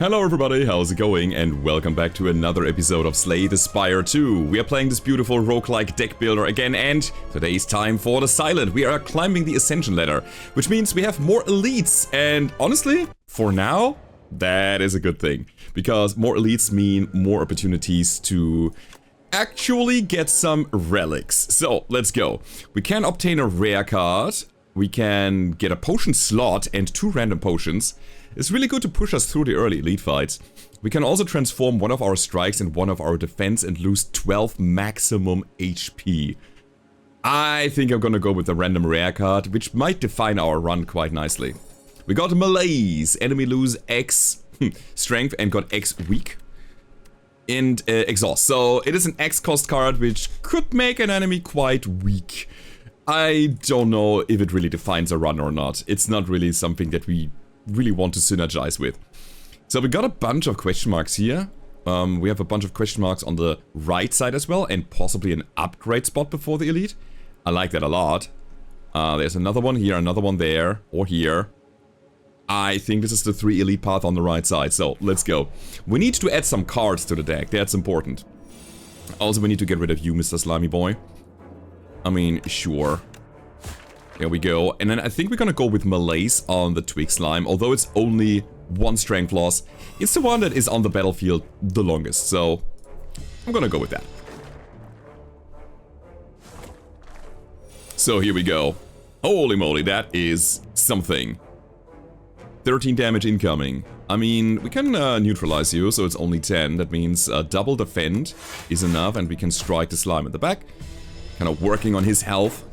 Hello everybody, how's it going? And welcome back to another episode of Slay the Spire 2. We are playing this beautiful roguelike deck builder again, and today is time for the silent. We are climbing the ascension ladder, which means we have more elites, and honestly, for now, that is a good thing. Because more elites mean more opportunities to actually get some relics. So, let's go. We can obtain a rare card, we can get a potion slot and 2 random potions. It's really good to push us through the early elite fights. We can also transform one of our strikes and one of our defense and lose 12 maximum HP. I think I'm gonna go with the random rare card, which might define our run quite nicely. We got Malaise. Enemy lose X strength and got X weak. And exhaust. So it is an X cost card, which could make an enemy quite weak. I don't know if it really defines a run or not. It's not really something that we really want to synergize with. So we got a bunch of question marks here. We have a bunch of question marks on the right side as well, and possibly an upgrade spot before the elite. I like that a lot. There's another one here, another one there, or here. I think this is the 3 elite path on the right side, so let's go. We need to add some cards to the deck, that's important. Also, we need to get rid of you, Mr. Slimy Boy. I mean, sure. There we go. And then I think we're gonna go with Malaise on the Twig Slime. Although it's only 1 strength loss, it's the one that is on the battlefield the longest. So I'm gonna go with that. So here we go. Holy moly, that is something. 13 damage incoming. I mean, we can neutralize you, so it's only 10. That means double defend is enough, and we can strike the slime at the back. Kind of working on his health.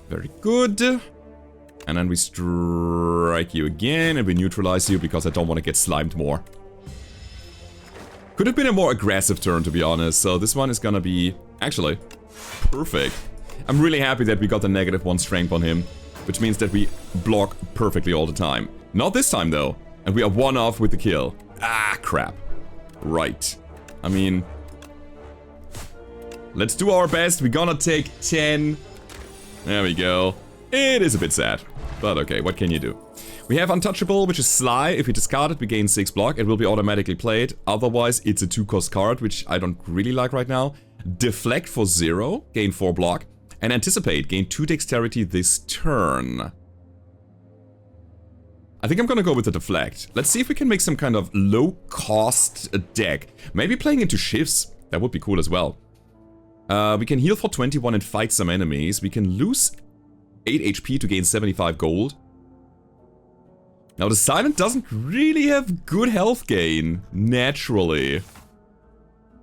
Very good. And then we strike you again, and we neutralize you because I don't want to get slimed more. Could have been a more aggressive turn, to be honest. So this one is gonna be, actually, perfect. I'm really happy that we got the -1 strength on him, which means that we block perfectly all the time. Not this time, though. And we are 1 off with the kill. Ah, crap. Right. I mean, let's do our best. We're gonna take 10. There we go. It is a bit sad, but okay, what can you do? We have Untouchable, which is Sly. If we discard it, we gain 6 block. It will be automatically played. Otherwise, it's a 2-cost card, which I don't really like right now. Deflect for 0, gain 4 block. And Anticipate, gain 2 dexterity this turn. I think I'm gonna go with the Deflect. Let's see if we can make some kind of low-cost deck. Maybe playing into shifts. That would be cool as well. We can heal for 21 and fight some enemies. We can lose 8 HP to gain 75 gold. Now the Silent doesn't really have good health gain, naturally.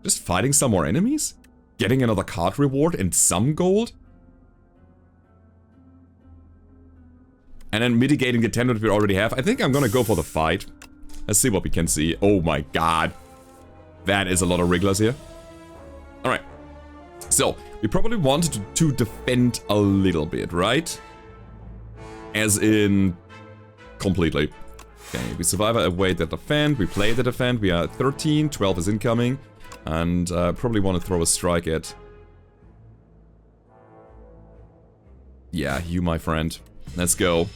Just fighting some more enemies? Getting another card reward and some gold? And then mitigating the 10 that we already have. I think I'm gonna go for the fight. Let's see what we can see. Oh my god. That is a lot of wrigglers here. Alright. So, we probably wanted to defend a little bit, right? As in, completely. Okay, we survive, await the defend, we play the defend, we are at 13, 12 is incoming. And probably want to throw a strike at... Yeah, you, my friend. Let's go.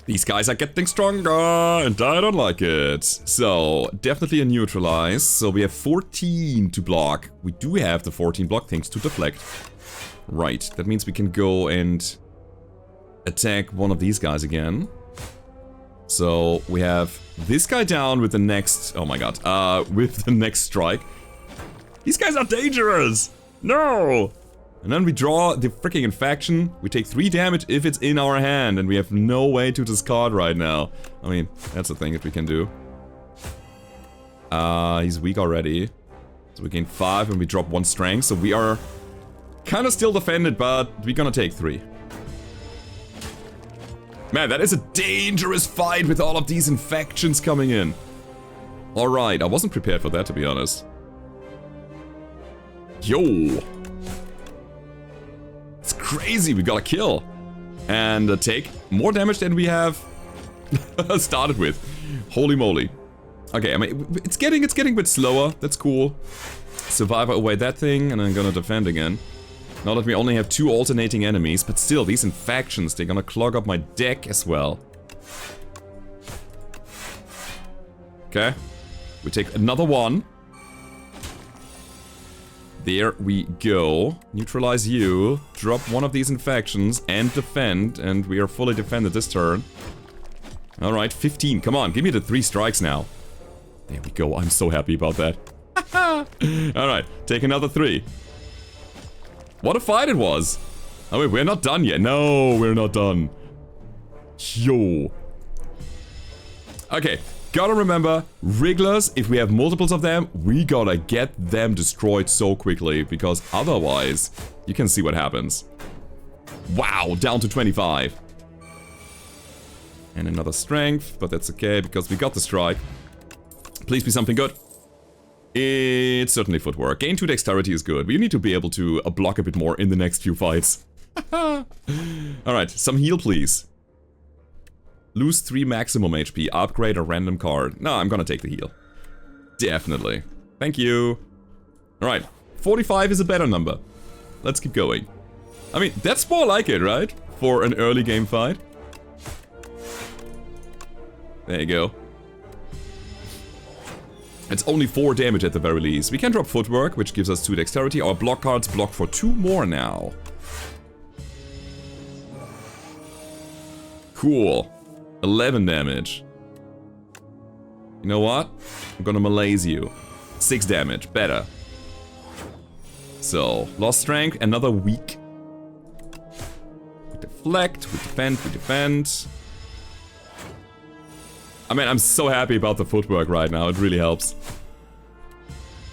These guys are getting stronger, and I don't like it. So, definitely a neutralize. So we have 14 to block. We do have the 14 block thanks to deflect. Right, that means we can go and attack one of these guys again. So we have this guy down with the next... Oh my god. With the next strike. These guys are dangerous! No! And then we draw the freaking infection. We take 3 damage if it's in our hand, and we have no way to discard right now. I mean, that's a thing that we can do. He's weak already. So we gain 5 and we drop 1 strength. So we are kind of still defended, but we're gonna take 3. Man, that is a dangerous fight with all of these infections coming in. Alright, I wasn't prepared for that, to be honest. Yo! It's crazy, we got a kill. And take more damage than we have started with. Holy moly. Okay, I mean, it's getting a bit slower. That's cool. Survivor away that thing, and I'm gonna defend again. Now that we only have 2 alternating enemies, but still, these infections, they're gonna clog up my deck as well. Okay. We take another one. There we go. Neutralize you. Drop one of these infections and defend. And we are fully defended this turn. Alright, 15. Come on, give me the 3 strikes now. There we go. I'm so happy about that. Alright, take another 3. What a fight it was. Oh wait, we're not done yet. No, we're not done. Yo. Okay. Gotta remember, wrigglers, if we have multiples of them, we gotta get them destroyed so quickly, because otherwise, you can see what happens. Wow, down to 25. And another strength, but that's okay, because we got the strike. Please be something good. It's certainly footwork. Gain 2 dexterity is good. We need to be able to block a bit more in the next few fights. Alright, some heal please. Lose 3 maximum HP, upgrade a random card. No, I'm gonna take the heal. Definitely. Thank you. Alright, 45 is a better number. Let's keep going. I mean, that's more like it, right? For an early game fight. There you go. It's only 4 damage at the very least. We can drop footwork, which gives us 2 dexterity. Our block cards block for 2 more now. Cool. 11 damage. You know what? I'm gonna malaise you. 6 damage. Better. So, lost strength. Another weak. We deflect. We defend. We defend. I mean, I'm so happy about the footwork right now. It really helps.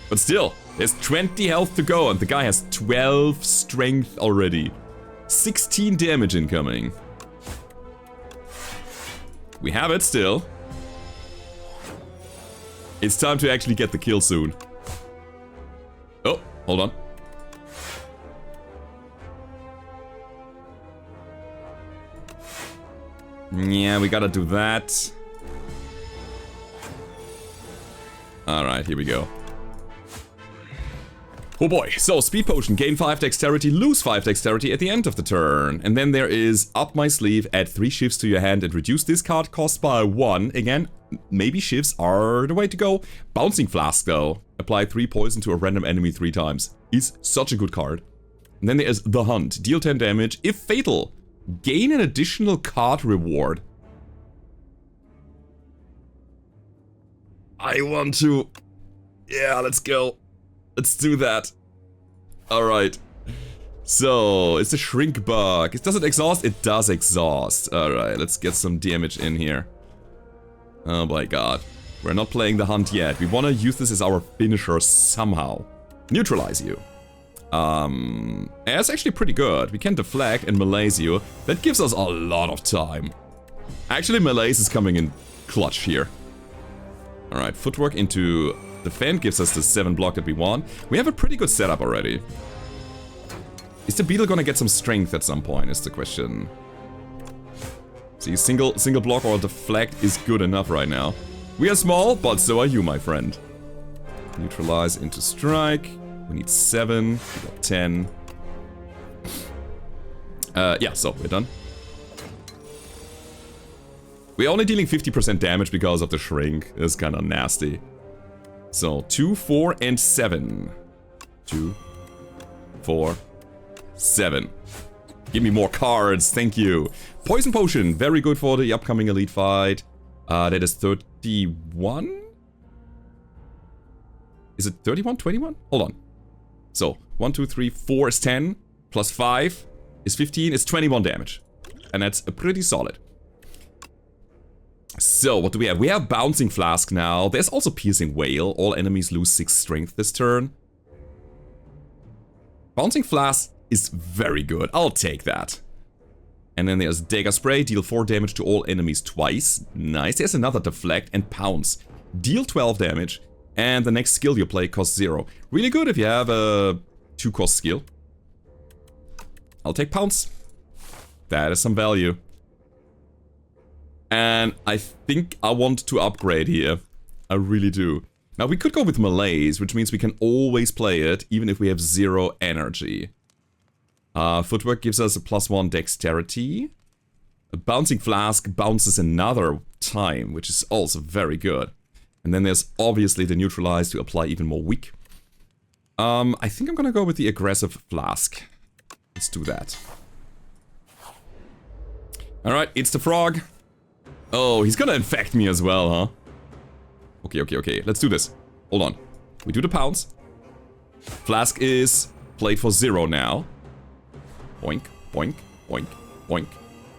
But still, there's 20 health to go and the guy has 12 strength already. 16 damage incoming. We have it still. It's time to actually get the kill soon. Oh, hold on. Yeah, we gotta do that. Alright, here we go. Oh boy, so speed potion, gain 5 dexterity, lose 5 dexterity at the end of the turn. And then there is up my sleeve, add 3 shifts to your hand and reduce this card cost by 1. Again, maybe shifts are the way to go. Bouncing flask though, apply 3 poison to a random enemy 3 times. Is such a good card. And then there is the hunt, deal 10 damage, if fatal, gain an additional card reward. I want to... Yeah, let's go. Let's do that. Alright. So, it's a shrink bug. Does it exhaust? It does exhaust. Alright, let's get some damage in here. Oh my god. We're not playing the hunt yet. We want to use this as our finisher somehow. Neutralize you. It's actually pretty good. We can deflect and malaise you. That gives us a lot of time. Actually, malaise is coming in clutch here. Alright, footwork into defend gives us the 7 block that we want. We have a pretty good setup already. Is the beetle gonna get some strength at some point, is the question. See, single block or deflect is good enough right now. We are small, but so are you, my friend. Neutralize into strike. We need 7. We got 10. Yeah, so we're done. We're only dealing 50% damage because of the shrink. It's kind of nasty. So, 2, 4, and 7. 2, 4, 7. Give me more cards, thank you. Poison Potion, very good for the upcoming elite fight. That is 31? Is it 31, 21? Hold on. So, 1, 2, 3, 4 is 10. Plus 5 is 15, is 21 damage. And that's pretty solid. So, what do we have? We have Bouncing Flask now. There's also Piercing Wail. All enemies lose 6 strength this turn. Bouncing Flask is very good. I'll take that. And then there's Dagger Spray. Deal 4 damage to all enemies twice. Nice. There's another Deflect and Pounce. Deal 12 damage. And the next skill you play costs 0. Really good if you have a 2-cost skill. I'll take Pounce. That is some value. And I think I want to upgrade here. I really do. Now we could go with Malaise, which means we can always play it, even if we have 0 energy. Footwork gives us a +1 dexterity. A bouncing flask bounces another time, which is also very good. And then there's obviously the neutralize to apply even more weak. I think I'm gonna go with the aggressive flask. Let's do that. Alright, it's the frog. Oh, he's gonna infect me as well, huh? Okay. Let's do this. Hold on. We do the pounce. Flask is played for 0 now. Boink, boink, boink, boink.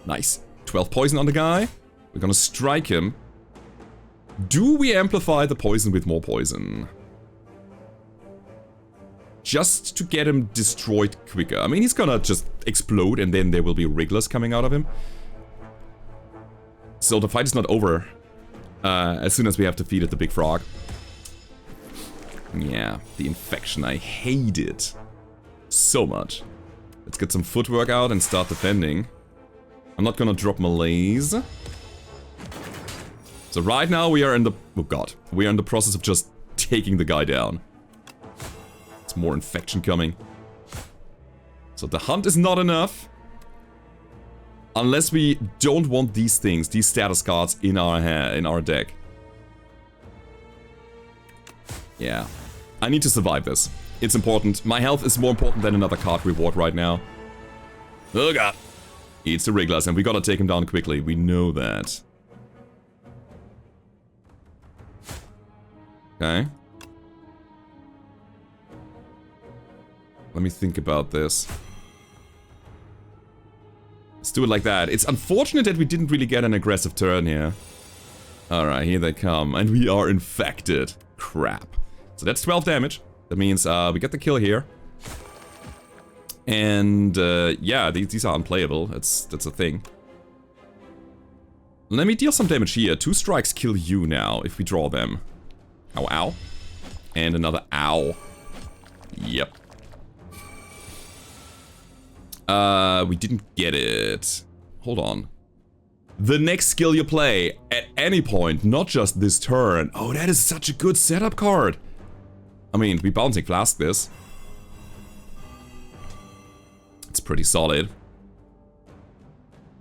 Nice. 12 poison on the guy. We're gonna strike him. Do we amplify the poison with more poison? Just to get him destroyed quicker. I mean, he's gonna just explode and then there will be wrigglers coming out of him. So the fight is not over as soon as we have defeated the big frog. Yeah, the infection. I hate it so much. Let's get some footwork out and start defending. I'm not gonna drop melees. So right now we are in the... oh god. We are in the process of just taking the guy down. There's more infection coming. So the hunt is not enough. Unless we don't want these things, these status cards in our deck. Yeah. I need to survive this. It's important. My health is more important than another card reward right now. Oh god. Eats the wrigglers and we gotta take him down quickly. We know that. Okay. Let me think about this. Let's do it like that. It's unfortunate that we didn't really get an aggressive turn here. Alright, here they come. And we are infected. Crap. So that's 12 damage. That means we get the kill here. And yeah, these are unplayable. That's a thing. Let me deal some damage here. 2 strikes kill you now if we draw them. Ow, ow. And another ow. Yep. We didn't get it. Hold on. The next skill you play at any point, not just this turn. Oh, that is such a good setup card. I mean, we bouncing flask this. It's pretty solid.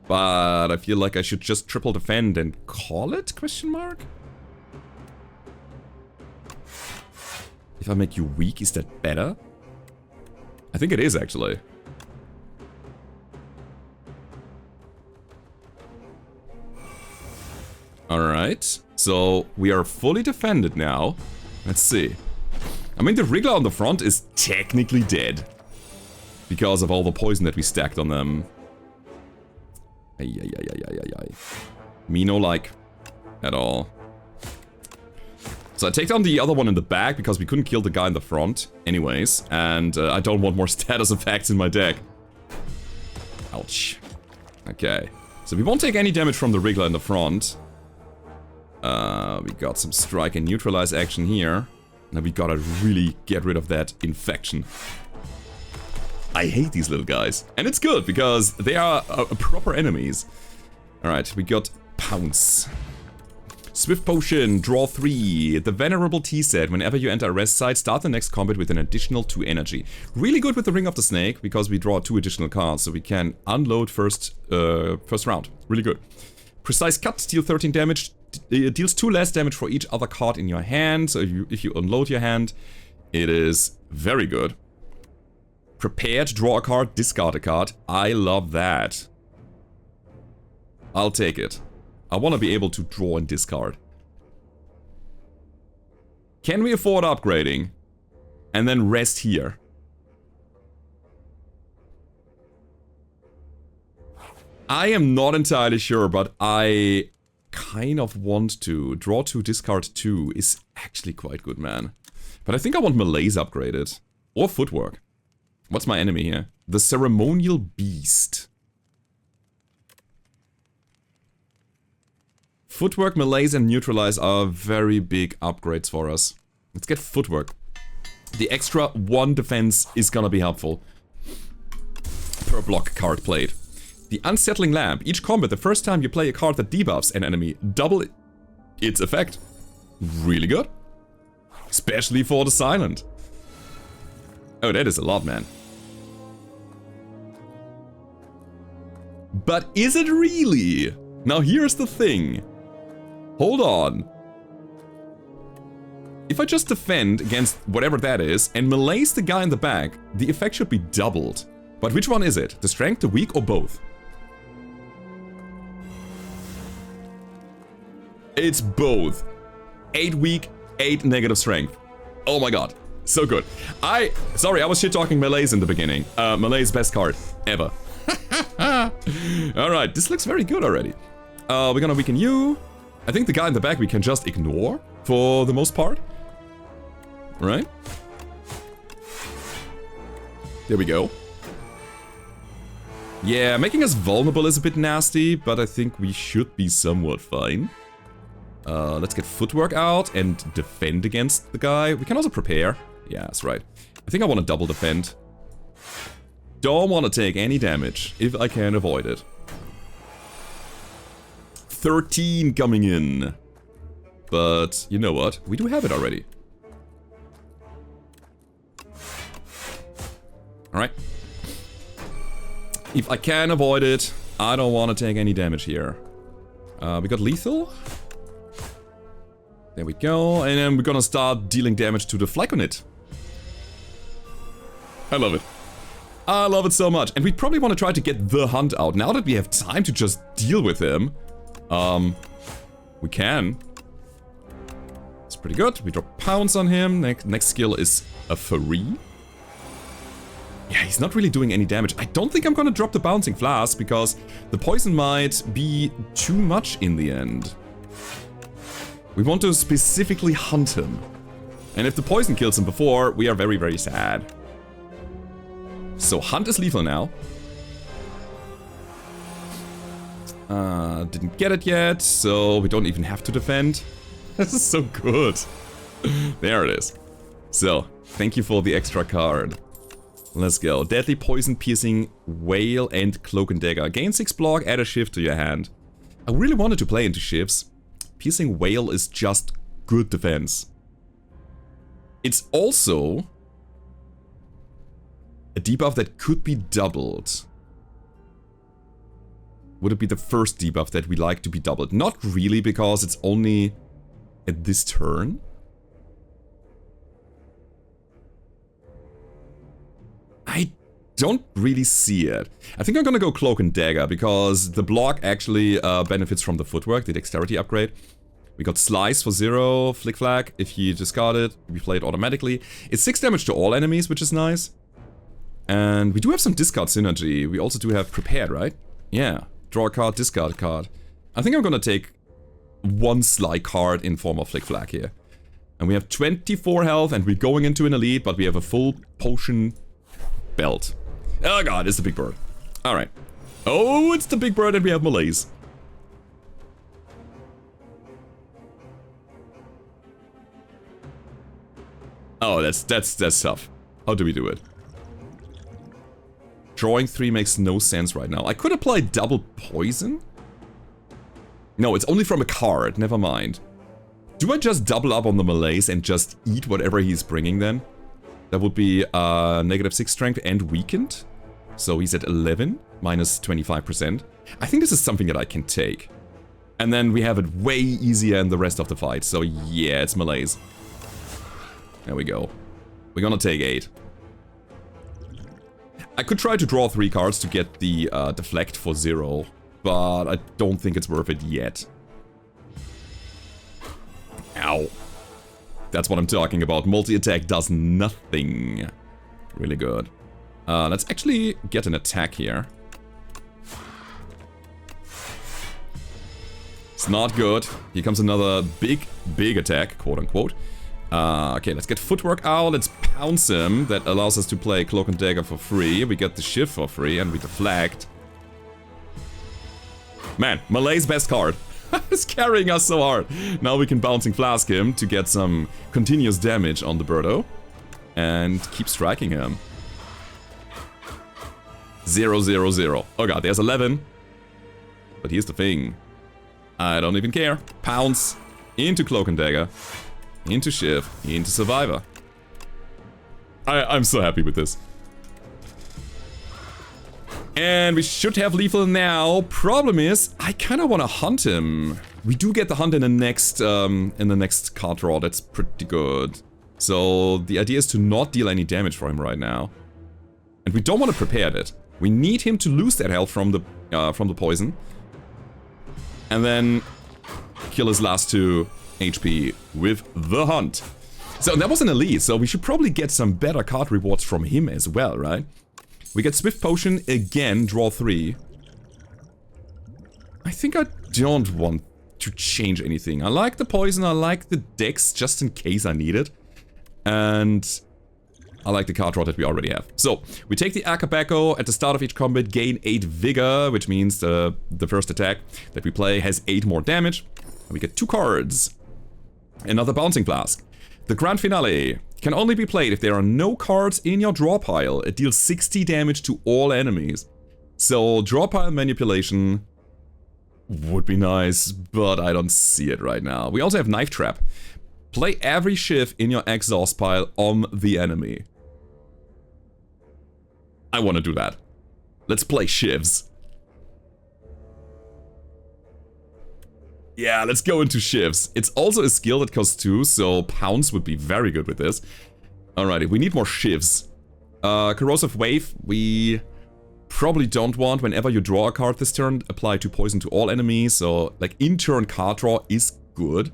But I feel like I should just triple defend and call it? Question mark? If I make you weak, is that better? I think it is, actually. Alright, so we are fully defended now. Let's see. I mean, the Wriggler on the front is technically dead. Because of all the poison that we stacked on them. Me no like. At all. So I take down the other one in the back because we couldn't kill the guy in the front. Anyways, and I don't want more status effects in my deck. Ouch. Okay. So we won't take any damage from the Wriggler in the front. We got some strike and neutralize action here. Now we gotta really get rid of that infection. I hate these little guys. And it's good, because they are proper enemies. Alright, we got Pounce. Swift Potion, draw 3. The Venerable Tea said, whenever you enter a rest site, start the next combat with an additional 2 energy. Really good with the Ring of the Snake, because we draw 2 additional cards, so we can unload first round. Really good. Precise Cut, deal 13 damage. It deals 2 less damage for each other card in your hand, so if you unload your hand, it is very good. Prepared, draw a card, discard a card. I love that. I'll take it. I want to be able to draw and discard. Can we afford upgrading? And then rest here. I am not entirely sure, but I kind of want to. Draw 2, discard 2 is actually quite good, man. But I think I want melees upgraded. Or footwork. What's my enemy here? The Ceremonial Beast. Footwork, melees, and neutralize are very big upgrades for us. Let's get footwork. The extra 1 defense is gonna be helpful. Per block card played. The Unsettling Lamp. Each combat, the first time you play a card that debuffs an enemy, double its effect. Really good. Especially for the silent. Oh, that is a lot, man. But is it really? Now here's the thing. Hold on. If I just defend against whatever that is and melees the guy in the back, the effect should be doubled. But which one is it? The strength, the weak, or both? It's both. 8 weak, 8 negative strength. Oh my god. So good. Sorry, I was shit-talking melees in the beginning. Melee's best card ever. Alright, this looks very good already. We're gonna weaken you. I think the guy in the back we can just ignore for the most part. Right? There we go. Yeah, making us vulnerable is a bit nasty, but I think we should be somewhat fine. Let's get footwork out and defend against the guy. We can also prepare. Yeah, that's right. I think I want to double defend. Don't want to take any damage if I can avoid it. 13 coming in. But you know what? We do have it already. Alright. If I can avoid it, I don't want to take any damage here. We got lethal. There we go. And then we're gonna start dealing damage to the Flyconid. I love it. I love it so much. And we probably want to try to get the hunt out. Now that we have time to just deal with him. We can. It's pretty good. We drop pounds on him. Next skill is a free. Yeah, he's not really doing any damage. I don't think I'm gonna drop the bouncing flask because the poison might be too much in the end. We want to specifically hunt him. And if the poison kills him before, we are very, very sad. So hunt is lethal now. Didn't get it yet, so we don't even have to defend. This is so good. There it is. So, thank you for the extra card. Let's go. Deadly Poison, Piercing, Whale, and Cloak and Dagger. Gain 6 block, add a shift to your hand. I really wanted to play into shifts. Piercing Whale is just good defense. It's also a debuff that could be doubled. Would it be the first debuff that we like to be doubled? Not really, because it's only at this turn. I don't really see it. I think I'm gonna go Cloak and Dagger, because the block actually benefits from the footwork, the dexterity upgrade. We got Slice for 0, Flick Flag, if you discard it, we play it automatically. It's 6 damage to all enemies, which is nice. And we do have some discard synergy. We also do have Prepared, right? Yeah. Draw a card, discard a card. I think I'm gonna take one Sly card in form of Flick Flag here. And we have 24 health, and we're going into an elite, but we have a full potion belt. Oh god, it's the big bird. Alright. Oh, it's the big bird, and we have melees. Oh, that's tough. How do we do it? Drawing 3 makes no sense right now. I could apply double poison? No, it's only from a card. Never mind. Do I just double up on the melees and just eat whatever he's bringing then? That would be -6 strength and weakened. So he's at 11, minus 25%. I think this is something that I can take. And then we have it way easier in the rest of the fight. So yeah, it's melees. There we go. We're gonna take 8. I could try to draw 3 cards to get the deflect for 0, but I don't think it's worth it yet. Ow. That's what I'm talking about. Multi-attack does nothing. Really good. Let's actually get an attack here. It's not good. Here comes another big attack, quote-unquote. Okay, let's get footwork out, let's pounce him. That allows us to play Cloak and Dagger for free. We get the shift for free, and we deflect. Man, Melee's best card. It's carrying us so hard. Now we can Bouncing Flask him to get some continuous damage on the Birdo. And keep striking him. 0, 0, 0. Oh god, there's 11. But here's the thing. I don't even care. Pounce into Cloak and Dagger. Into Shift, into Survivor. I'm so happy with this. And we should have lethal now. Problem is, I kind of want to hunt him. We do get the hunt in the next card draw. That's pretty good. So the idea is to not deal any damage for him right now. And we don't want to prepare it. We need him to lose that health from the poison. And then kill his last 2 HP with the hunt. So that was an elite, so we should probably get some better card rewards from him as well, right? We get Swift Potion again, draw 3. I think I don't want to change anything. I like the poison, I like the dex just in case I need it. And I like the card draw that we already have. So, we take the Acapacco at the start of each combat, gain 8 Vigor, which means the first attack that we play has 8 more damage. And we get 2 cards. Another Bouncing Flask. The Grand Finale can only be played if there are no cards in your draw pile. It deals 60 damage to all enemies. So, draw pile manipulation would be nice, but I don't see it right now. We also have Knife Trap. Play every shiv in your exhaust pile on the enemy. I want to do that. Let's play shivs. Yeah, let's go into shivs. It's also a skill that costs 2, so pounds would be very good with this. Alrighty, we need more shivs. Corrosive Wave, we probably don't want. Whenever you draw a card this turn, apply 2 poison to all enemies. So, like, in-turn card draw is good.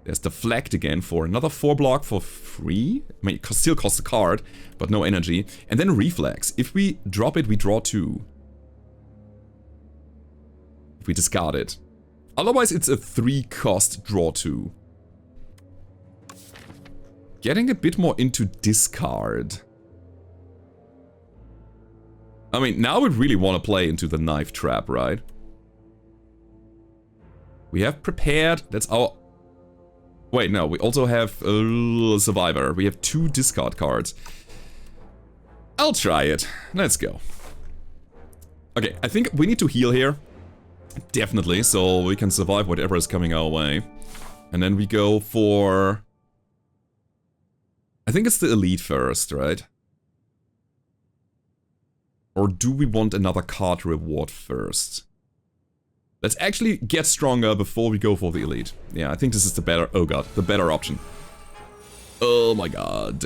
There's Deflect again for another 4 block for free. I mean, it still costs a card, but no energy. And then Reflex. If we drop it, we draw 2. If we discard it. Otherwise, it's a 3-cost draw 2. Getting a bit more into discard. I mean, now we really want to play into the Knife Trap, right? We have prepared. That's our... Wait, no, we also have Survivor. We have 2 discard cards. I'll try it. Let's go. Okay, I think we need to heal here. Definitely, so we can survive whatever is coming our way. And then we go for... I think it's the elite first, right? Or do we want another card reward first? Let's actually get stronger before we go for the elite. Yeah, I think this is the better... Oh god, the better option. Oh my god.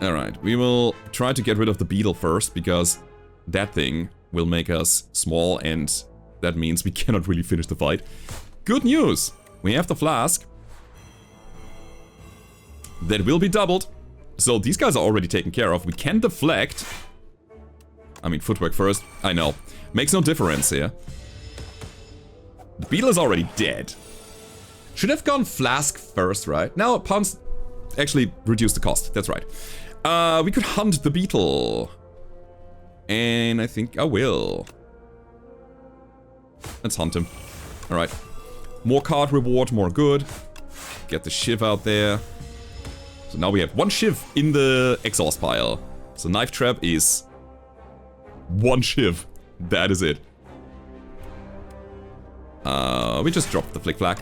Alright, we will try to get rid of the beetle first, because that thing will make us small, and that means we cannot really finish the fight. Good news! We have the flask. That will be doubled. So these guys are already taken care of. We can deflect. I mean, footwork first. I know. Makes no difference here. The beetle is already dead. Should have gone flask first, right? Now, pounds actually reduce the cost. That's right. We could hunt the beetle. And I think I will. Let's hunt him. Alright. More card reward, more good. Get the shiv out there. So now we have 1 shiv in the exhaust pile. So Knife Trap is 1 shiv. That is it. We just dropped the Flick Flack.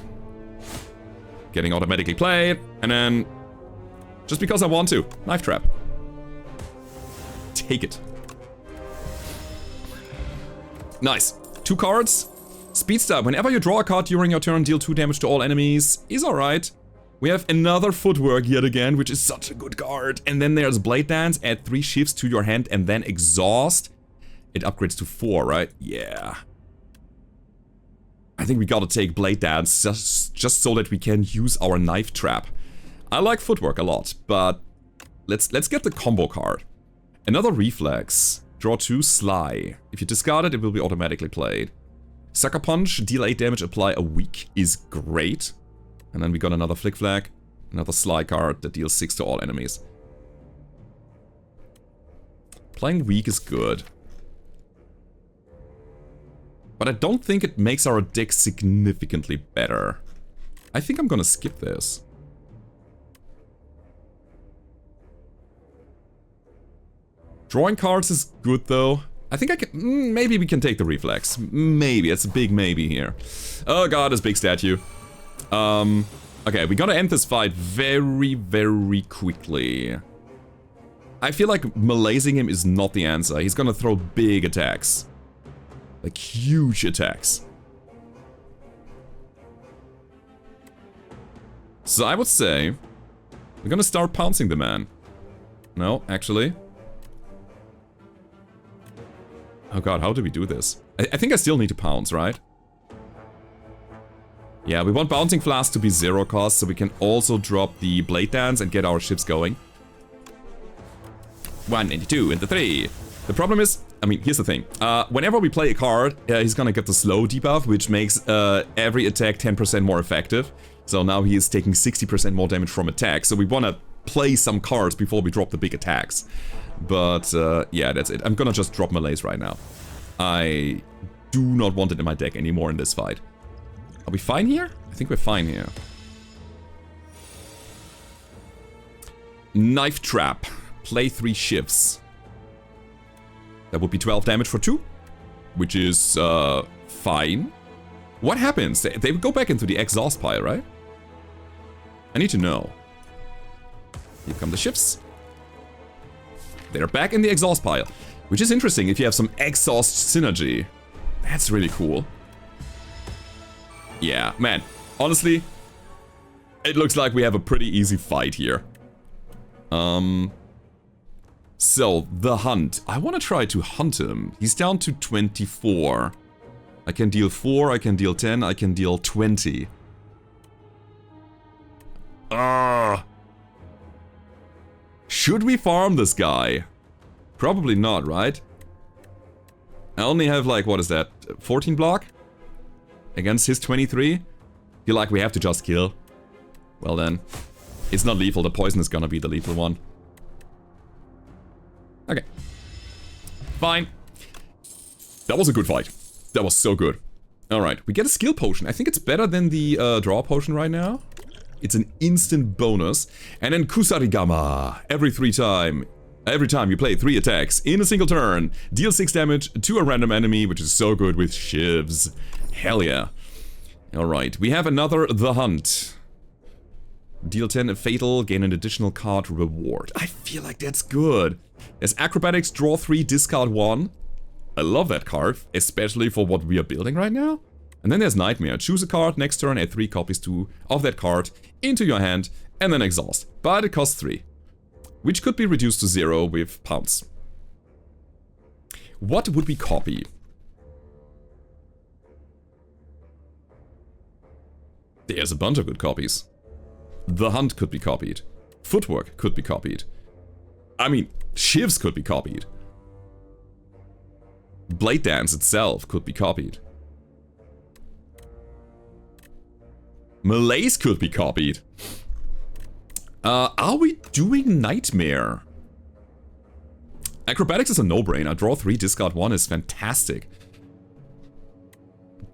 Getting automatically played. And then, just because I want to, Knife Trap. Take it. Nice. 2 cards. Speed Stab. Whenever you draw a card during your turn, deal 2 damage to all enemies. Is alright. We have another Footwork yet again, which is such a good card. And then there's Blade Dance. Add 3 shifts to your hand and then Exhaust. It upgrades to 4, right? Yeah. I think we gotta take Blade Dance just so that we can use our Knife Trap. I like Footwork a lot, but let's get the combo card. Another Reflex. Draw 2, Sly. If you discard it, it will be automatically played. Sucker Punch, deal 8 damage, apply a weak is great. And then we got another Flick Flag. Another Sly card that deals 6 to all enemies. Playing weak is good. But I don't think it makes our deck significantly better. I think I'm gonna skip this. Drawing cards is good though. I think I can... maybe we can take the Reflex. Maybe. It's a big maybe here. Oh god, this big statue. Okay, we gotta end this fight very, very quickly. I feel like meleeing him is not the answer. He's gonna throw big attacks. Like, huge attacks. So I would say we're gonna start pouncing the man. No, actually. Oh god, how do we do this? I think I still need to pounce, right? Yeah, we want Bouncing Flask to be 0 cost, so we can also drop the Blade Dance and get our ships going. 1 and 2 and the 3. The problem is, I mean, here's the thing. Whenever we play a card, he's gonna get the slow debuff, which makes every attack 10% more effective. So now he is taking 60% more damage from attack. So we wanna play some cards before we drop the big attacks. But yeah, that's it. I'm gonna just drop Malaise right now. I do not want it in my deck anymore in this fight. Are we fine here? I think we're fine here. Knife Trap. Play 3 shifts. That would be 12 damage for 2. Which is fine. What happens? They would go back into the exhaust pile, right? I need to know. Here come the shifts. They're back in the exhaust pile. Which is interesting if you have some exhaust synergy. That's really cool. Yeah, man. Honestly, it looks like we have a pretty easy fight here. So, the hunt. I want to try to hunt him. He's down to 24. I can deal 4, I can deal 10, I can deal 20. Should we farm this guy? Probably not, right? I only have like, what is that? 14 block? Against his 23? Feel like we have to just kill. Well then. It's not lethal, the poison is gonna be the lethal one. Okay. Fine. That was a good fight. That was so good. Alright, we get a skill potion. I think it's better than the draw potion right now. It's an instant bonus. And then Kusarigama. Every time you play 3 attacks in a single turn, deal 6 damage to a random enemy, which is so good with shivs. Hell yeah. Alright, we have another The Hunt. Deal 10 fatal, gain an additional card reward. I feel like that's good. There's Acrobatics, draw 3, discard 1. I love that card, especially for what we are building right now. And then there's Nightmare. Choose a card, next turn add 3 copies of that card into your hand, and then exhaust. But it costs 3. Which could be reduced to 0 with Pounce. What would we copy? There's a bunch of good copies. The Hunt could be copied. Footwork could be copied. I mean, Shivs could be copied. Blade Dance itself could be copied. Malaise could be copied. Are we doing Nightmare? Acrobatics is a no-brainer. Draw 3, discard 1 is fantastic.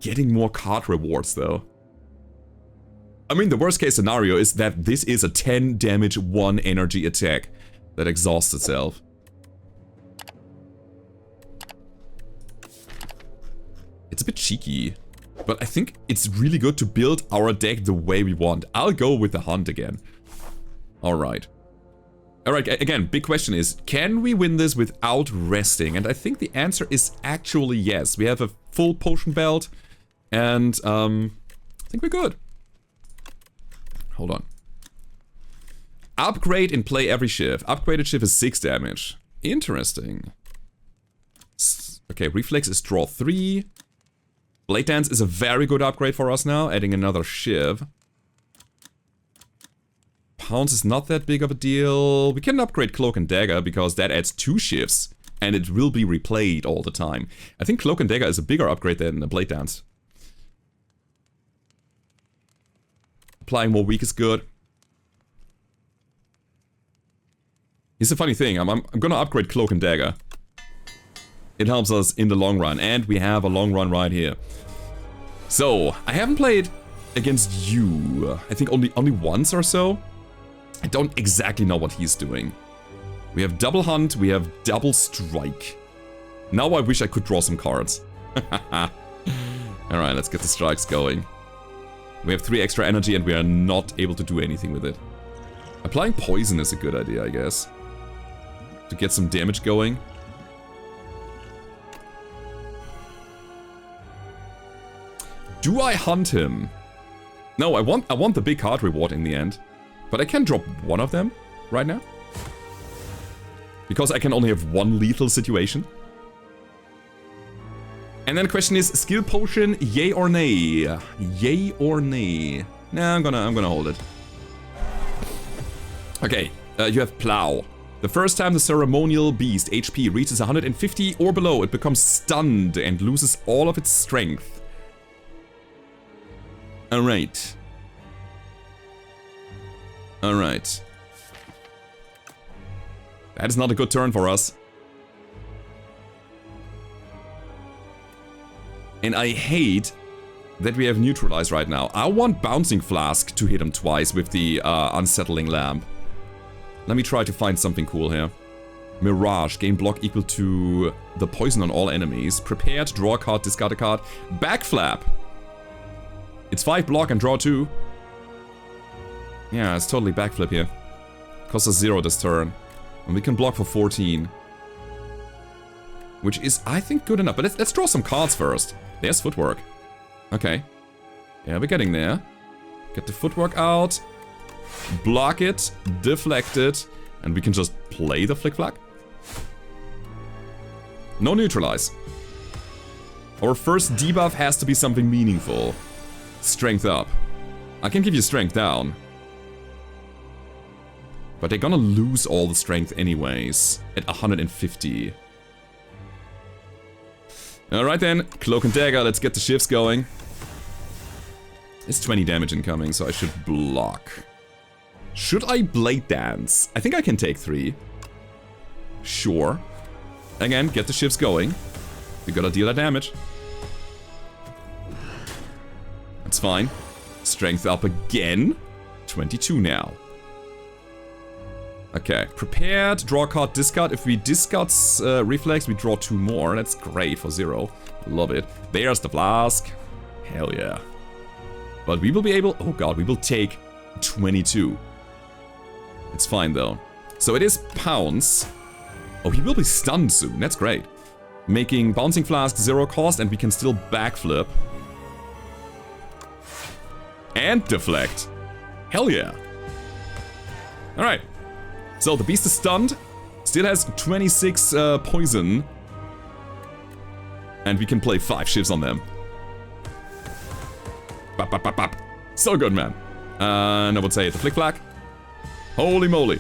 Getting more card rewards though. I mean, the worst case scenario is that this is a 10 damage 1 energy attack that exhausts itself. It's a bit cheeky, but I think it's really good to build our deck the way we want. I'll go with the Hunt again. Alright. Alright, again, big question is, can we win this without resting? And I think the answer is actually yes. We have a full potion belt, and I think we're good. Hold on. Upgrade in play every shift. Upgraded shift is 6 damage. Interesting. Okay, Reflex is draw 3. Blade Dance is a very good upgrade for us now, adding another shiv. Pounce is not that big of a deal. We can upgrade Cloak and Dagger because that adds 2 shifts and it will be replayed all the time. I think Cloak and Dagger is a bigger upgrade than the Blade Dance. Applying more weak is good. Here's the funny thing, I'm gonna upgrade Cloak and Dagger. It helps us in the long run, and we have a long run right here. So, I haven't played against you, I think only once or so. I don't exactly know what he's doing. We have double Hunt, we have double Strike. Now I wish I could draw some cards. Alright, let's get the strikes going. We have 3 extra energy and we are not able to do anything with it. Applying poison is a good idea, I guess. To get some damage going. Do I hunt him? No, I want the big card reward in the end. But I can drop one of them right now. Because I can only have one lethal situation. And then the question is, skill potion, yay or nay? Yay or nay? Nah, I'm gonna hold it. Okay, you have Plow. The first time the ceremonial beast HP reaches 150 or below, it becomes stunned and loses all of its strength. Alright. Alright. That is not a good turn for us. And I hate that we have neutralized right now. I want Bouncing Flask to hit him twice with the Unsettling Lamp. Let me try to find something cool here. Mirage, gain block equal to the poison on all enemies. Prepared, draw a card, discard a card. Backflap! It's 5 block and draw 2. Yeah, it's totally backflip here. Costs us 0 this turn. And we can block for 14. Which is, I think, good enough. But let's draw some cards first. There's footwork. Okay. Yeah, we're getting there. Get the footwork out. Block it. Deflect it. And we can just play the Flick-Flack. No neutralize. Our first debuff has to be something meaningful. Strength up. I can give you strength down. But they're gonna lose all the strength anyways. At 150. Alright then, Cloak and Dagger, let's get the shifts going. It's 20 damage incoming, so I should block. Should I Blade Dance? I think I can take 3. Sure. Again, get the shifts going. We gotta deal that damage. That's fine. Strength up again. 22 now. Okay, prepared, draw a card, discard. If we discard reflex, we draw 2 more. That's great for 0. Love it. There's the flask. Hell yeah. But we will be able... Oh god, we will take 22. It's fine though. So it is Pounce. Oh, he will be stunned soon. That's great. Making Bouncing Flask 0 cost, and we can still backflip. And deflect. Hell yeah. Alright. So the beast is stunned, still has 26 poison, and we can play 5 shifts on them. Bop, bop, bop, bop. So good, man. And I would say the Flick-Flack. Holy moly.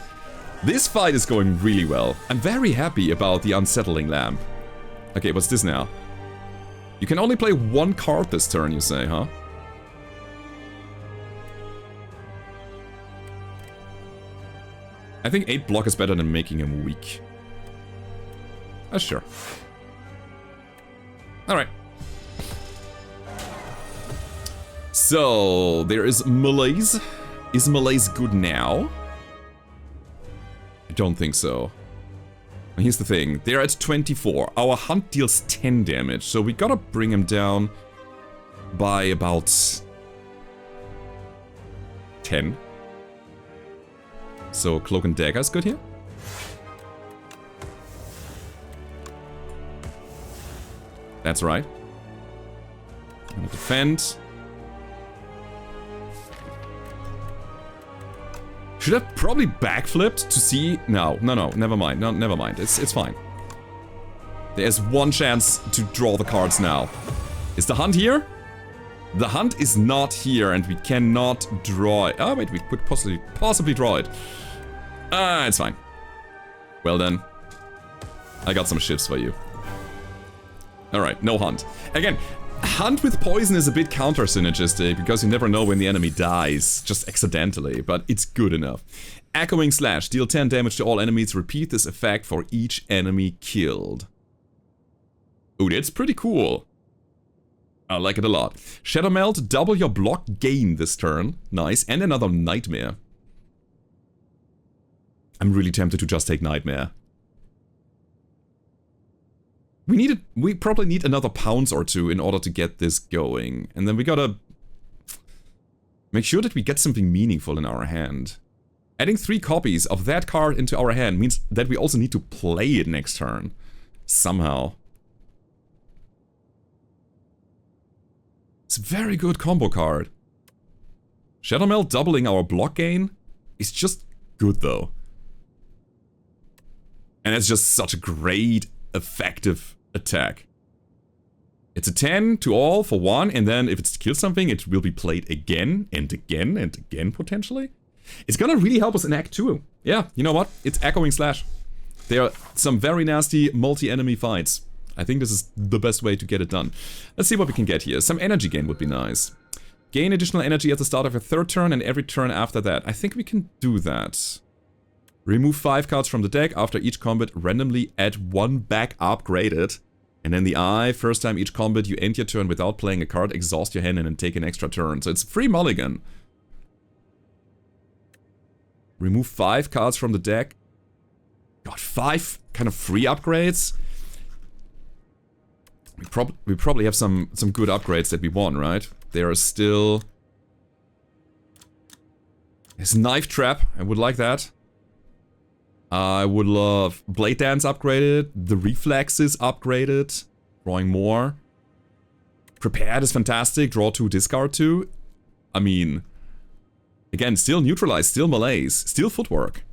This fight is going really well. I'm very happy about the Unsettling Lamp. Okay, what's this now? You can only play 1 card this turn, you say, huh? I think 8 block is better than making him weak. Sure. Alright. So, there is Malaise. Is Malaise good now? I don't think so. And here's the thing. They're at 24. Our hunt deals 10 damage, so we gotta bring him down by about 10. So, Cloak and Dagger is good here. That's right. I'm gonna defend. Should have probably backflipped to see... No, never mind. No, never mind. It's fine. There's one chance to draw the cards now. Is the hunt here? The hunt is not here, and we cannot draw it. Oh, wait, we could possibly draw it. It's fine. Well then. I got some shifts for you. Alright, no hunt. Again, hunt with poison is a bit counter-synergistic, because you never know when the enemy dies, just accidentally, but it's good enough. Echoing Slash, deal 10 damage to all enemies, repeat this effect for each enemy killed. Ooh, that's pretty cool. I like it a lot. Shadow Melt, double your block gain this turn. Nice, and another Nightmare. I'm really tempted to just take Nightmare. We probably need another Pounce or 2 in order to get this going. And then we gotta make sure that we get something meaningful in our hand. Adding 3 copies of that card into our hand means that we also need to play it next turn. Somehow. It's a very good combo card. Shadow Melt doubling our block gain is just good though. And it's just such a great, effective attack. It's a 10 to all for 1, and then if it's kills something, it will be played again and again and again potentially. It's gonna really help us in Act 2. Yeah, you know what? It's Echoing Slash. There are some very nasty multi-enemy fights. I think this is the best way to get it done. Let's see what we can get here. Some energy gain would be nice. Gain additional energy at the start of your 3rd turn and every turn after that. I think we can do that. Remove 5 cards from the deck. After each combat, randomly add 1 back upgraded. And then the eye, first time each combat, you end your turn without playing a card, exhaust your hand and then take an extra turn. So it's free mulligan. Remove 5 cards from the deck. Got 5 kind of free upgrades. We probably have some good upgrades that we want, right? There are still... There's Knife Trap, I would like that. I would love Blade Dance upgraded, the Reflexes upgraded, drawing more. Prepared is fantastic, draw 2, discard 2. I mean, again, still Neutralize, still Malaise, still Footwork.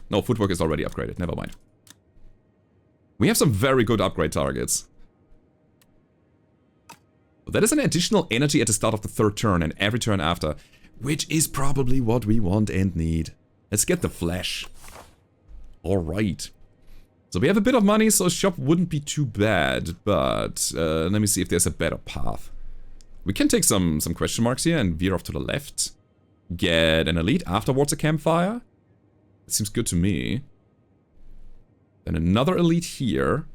No, Footwork is already upgraded, never mind. We have some very good upgrade targets. That is an additional energy at the start of the 3rd turn and every turn after, which is probably what we want and need. Let's get the Flash. Alright. So we have a bit of money, so shop wouldn't be too bad, but let me see if there's a better path. We can take some question marks here and veer off to the left. Get an elite, afterwards a campfire. That seems good to me. Then another elite here.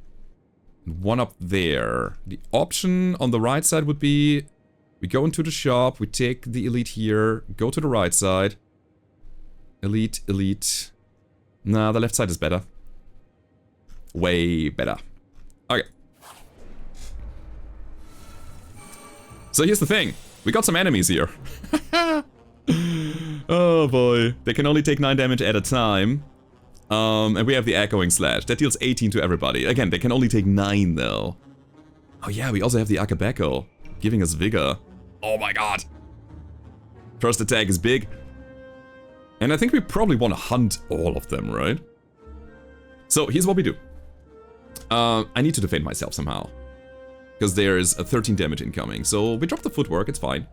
And one up there. The option on the right side would be... We go into the shop, we take the elite here, go to the right side. Elite, elite... Nah, the left side is better. Way better. Okay. So here's the thing. We got some enemies here. Oh boy. They can only take 9 damage at a time. And we have the Echoing Slash. That deals 18 to everybody. Again, they can only take 9 though. Oh yeah, we also have the Akabeko, giving us vigor. Oh my god. First attack is big. And I think we probably want to hunt all of them, right? So, here's what we do. I need to defend myself somehow. Because there is a 13 damage incoming. So, we drop the Footwork, it's fine.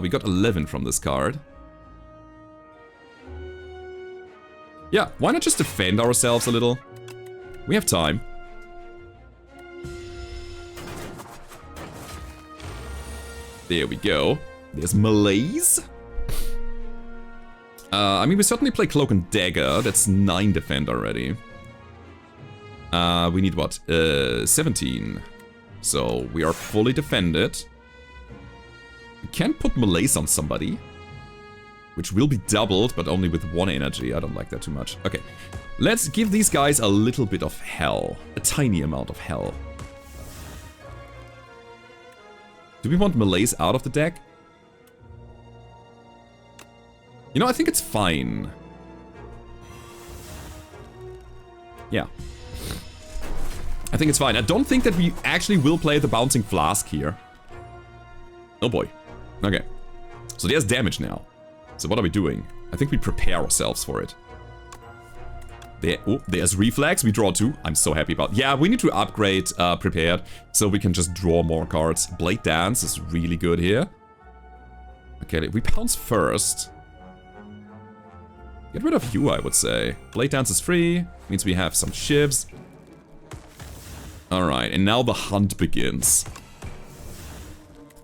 We got 11 from this card. Yeah, why not just defend ourselves a little? We have time. There we go. There's Malaise. I mean, we certainly play Cloak and Dagger. That's 9 defend already. We need what? 17. So we are fully defended. We can put Malaise on somebody, which will be doubled, but only with 1 energy. I don't like that too much. Okay, let's give these guys a little bit of hell. A tiny amount of hell. Do we want Malaise out of the deck? You know, I think it's fine. Yeah. I think it's fine. I don't think that we actually will play the Bouncing Flask here. Oh boy. Okay. So there's damage now. So what are we doing? I think we prepare ourselves for it. There's Reflex. We draw 2. I'm so happy about... Yeah, we need to upgrade Prepared so we can just draw more cards. Blade Dance is really good here. Okay, we pounce first. Get rid of you, I would say. Blade Dance is free. Means we have some shivs. Alright, and now the hunt begins.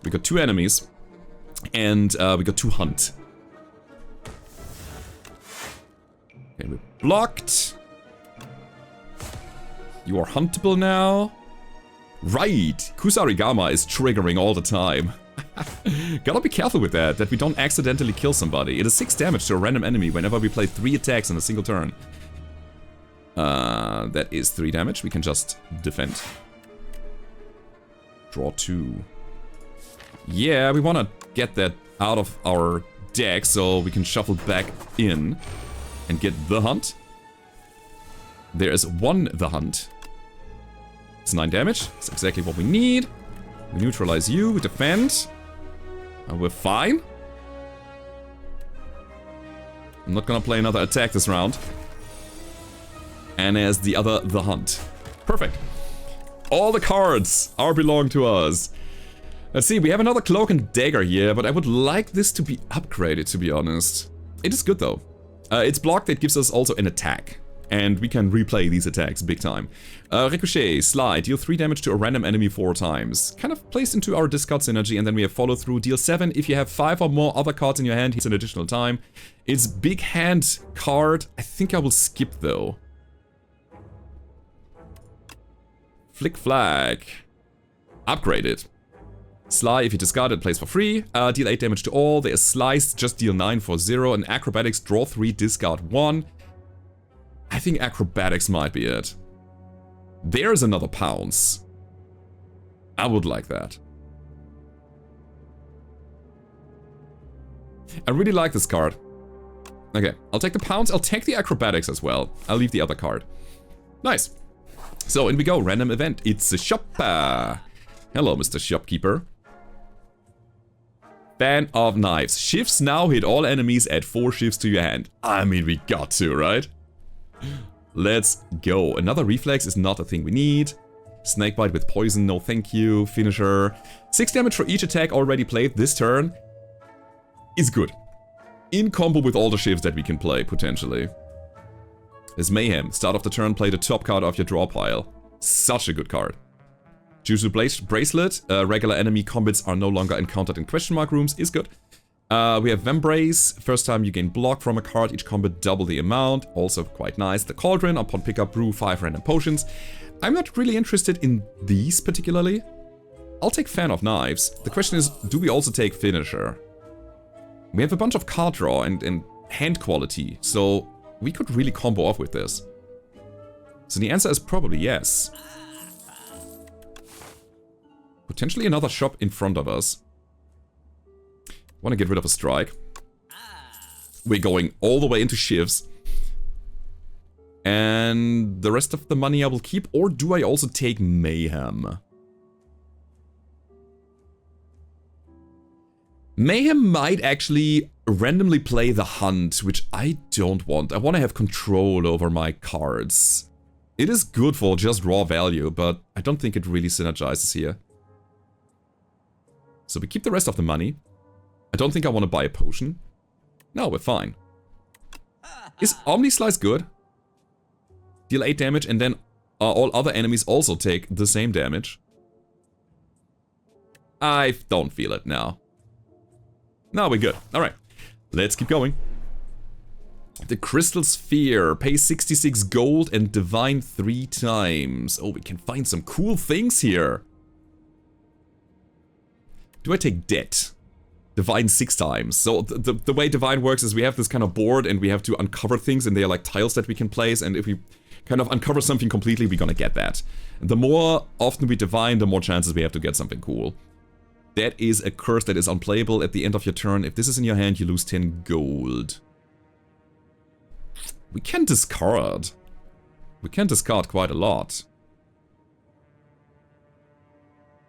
We got 2 enemies. And we got 2 hunt. Okay, we're blocked. You are huntable now. Right! Kusarigama is triggering all the time. Gotta be careful with that we don't accidentally kill somebody. It is 6 damage to a random enemy whenever we play 3 attacks in a single turn. That is 3 damage. We can just defend. Draw 2. Yeah, we want to get that out of our deck so we can shuffle back in and get the hunt. There is 1 the hunt. It's 9 damage. That's exactly what we need. We neutralize you, we defend. And we're fine. I'm not gonna play another attack this round. And as the other, the hunt. Perfect. All the cards are belong to us. Let's see, we have another cloak and dagger here, but I would like this to be upgraded, to be honest. It is good though. It's block that gives us also an attack. And we can replay these attacks big time. Ricochet, slide, deal 3 damage to a random enemy 4 times. Kind of placed into our discard synergy, and then we have follow through, deal 7. If you have 5 or more other cards in your hand, it's an additional time. It's big hand card. I think I will skip though. Flick Flag. Upgraded. Sly, if you discard it, plays for free. Deal 8 damage to all. There is Slice, just deal 9 for 0. And Acrobatics, draw 3, discard 1. I think Acrobatics might be it. There's another Pounce. I would like that. I really like this card. Okay, I'll take the Pounce. I'll take the Acrobatics as well. I'll leave the other card. Nice. So, in we go. Random event. It's a shopper. Hello, Mr. Shopkeeper. Fan of Knives. Shifts now hit all enemies, add 4 shifts to your hand. I mean, we got to, right? Let's go. Another reflex is not a thing we need. Snakebite with poison, no thank you. Finisher. 6 damage for each attack already played this turn is good. In combo with all the shifts that we can play, potentially. There's Mayhem. Start of the turn, play the top card of your draw pile. Such a good card. Jutsu Bracelet. Regular enemy combats are no longer encountered in question mark rooms. Is good. We have Vembrace. First time you gain block from a card, each combat double the amount. Also quite nice. The Cauldron. Upon pickup, brew 5 random potions. I'm not really interested in these particularly. I'll take Fan of Knives. The question is, do we also take Finisher? We have a bunch of card draw and hand quality, so we could really combo off with this. So the answer is probably yes. Potentially another shop in front of us. Want to get rid of a strike. We're going all the way into shifts. And the rest of the money I will keep, or do I also take Mayhem? Mayhem might actually randomly play the hunt, which I don't want. I want to have control over my cards. It is good for just raw value, but I don't think it really synergizes here. So we keep the rest of the money. I don't think I want to buy a potion. No, we're fine. Is Omni Slice good? Deal 8 damage and then all other enemies also take the same damage. I don't feel it now. No, we're good. Alright, let's keep going. The Crystal Sphere. Pay 66 gold and divine 3 times. Oh, we can find some cool things here. Do I take debt? Divine 6 times. So the way Divine works is we have this kind of board and we have to uncover things and they are like tiles that we can place, and if we kind of uncover something completely, we're gonna get that. And the more often we Divine, the more chances we have to get something cool. That is a curse that is unplayable at the end of your turn. If this is in your hand, you lose 10 gold. We can discard. We can discard quite a lot.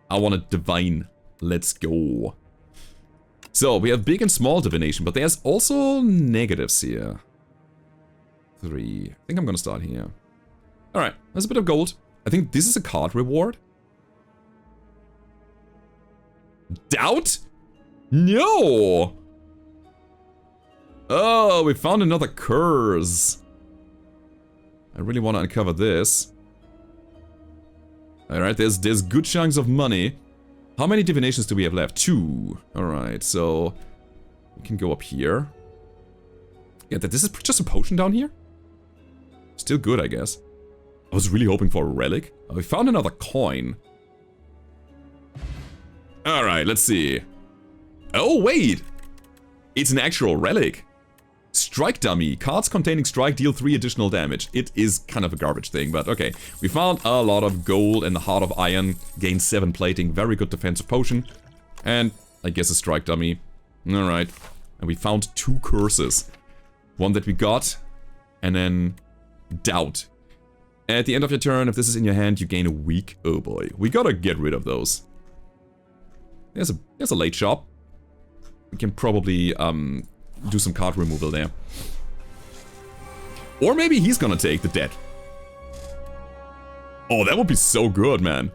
I want to Divine. Let's go. So, we have big and small divination, but there's also negatives here. 3. I think I'm gonna start here. Alright, there's a bit of gold. I think this is a card reward. Doubt? No! Oh, we found another curse. I really want to uncover this. Alright, there's good chunks of money. How many divinations do we have left? 2. Alright, so we can go up here. Yeah, this is just a potion down here? Still good, I guess. I was really hoping for a relic. Oh, we found another coin. Alright, let's see. Oh, wait! It's an actual relic. Strike dummy. Cards containing strike deal 3 additional damage. It is kind of a garbage thing, but okay. We found a lot of gold and the Heart of Iron. Gain 7 plating. Very good defensive potion. And I guess a strike dummy. Alright. And we found 2 curses. One that we got. And then doubt. At the end of your turn, if this is in your hand, you gain a weak. Oh boy. We gotta get rid of those. there's a late shop. We can probably do some card removal there. Or maybe he's gonna take the dead. Oh, that would be so good, man.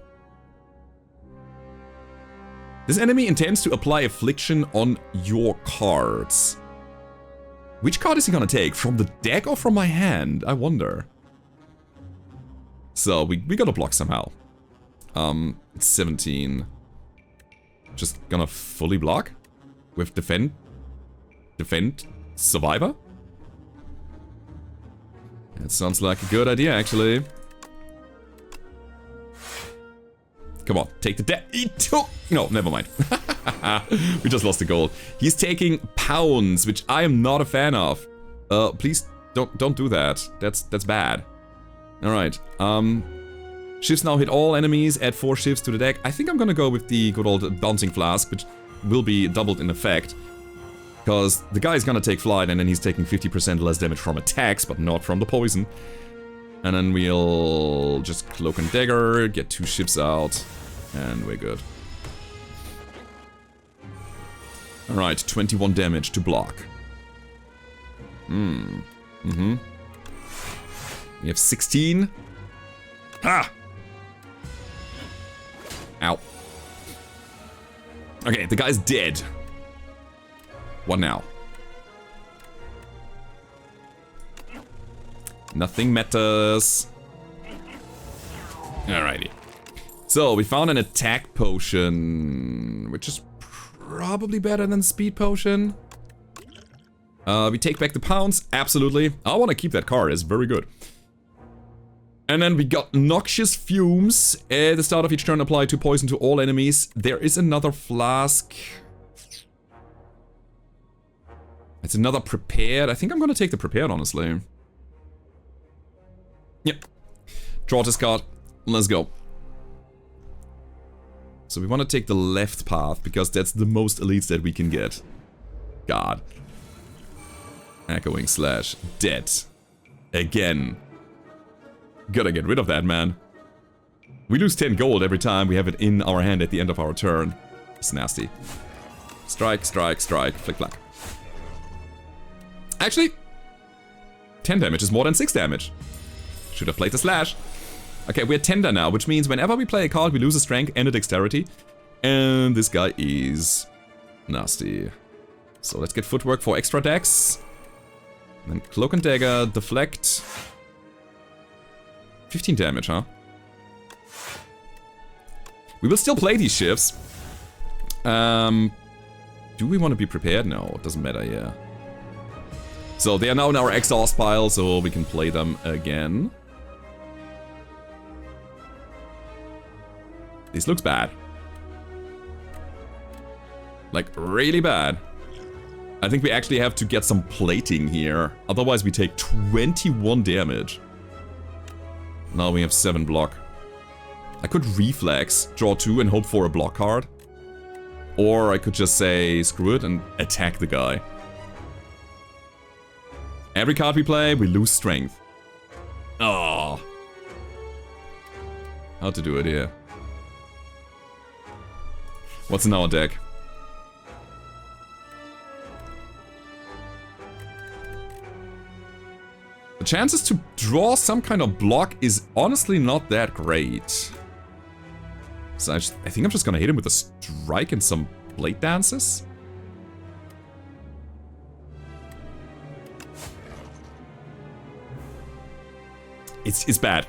This enemy intends to apply affliction on your cards. Which card is he gonna take? From the deck or from my hand? I wonder. So, we gotta block somehow. It's 17. Just gonna fully block? With defend? Defend? Survivor? That sounds like a good idea, actually. Come on, take the debt. He took... No, never mind. We just lost the goal. He's taking pounds, which I am not a fan of. Please don't do that. That's bad. All right. Shifts now hit all enemies. Add 4 shifts to the deck. I think I'm gonna go with the good old bouncing flask, which will be doubled in effect. Because the guy is gonna take flight, and then he's taking 50% less damage from attacks, but not from the poison. And then we'll just cloak and dagger, get 2 shifts out, and we're good. Alright, 21 damage to block. We have 16. Ha! Ow. Okay, the guy's dead. What now? Nothing matters. Alrighty. So, we found an attack potion, which is probably better than speed potion. We take back the pounds, absolutely. I want to keep that card, it's very good. And then we got noxious fumes. At the start of each turn, apply 2 poison to all enemies. There is another flask. It's another prepared. I think I'm gonna take the prepared, honestly. Yep. Draw this card. Let's go. So we want to take the left path, because that's the most elites that we can get. God. Echoing slash. Dead. Again. Gotta get rid of that, man. We lose 10 gold every time we have it in our hand at the end of our turn. It's nasty. Strike, strike, strike. Flick, flack. Actually, 10 damage is more than 6 damage. Should have played the slash. Okay, we're tender now, which means whenever we play a card, we lose a strength and a dexterity. And this guy is nasty. So let's get footwork for extra dex. And then cloak and dagger, deflect. 15 damage, huh? We will still play these shifts. Do we want to be prepared? No, it doesn't matter, yeah. So they are now in our exhaust pile, so we can play them again. This looks bad. Like, really bad. I think we actually have to get some plating here. Otherwise we take 21 damage. Now we have 7 block. I could reflex, draw 2 and hope for a block card. Or I could just say, screw it and attack the guy. Every card we play, we lose strength. Oh. How to do it here? What's in our deck? The chances to draw some kind of block is honestly not that great. So I think I'm just gonna hit him with a strike and some blade dances. It's bad.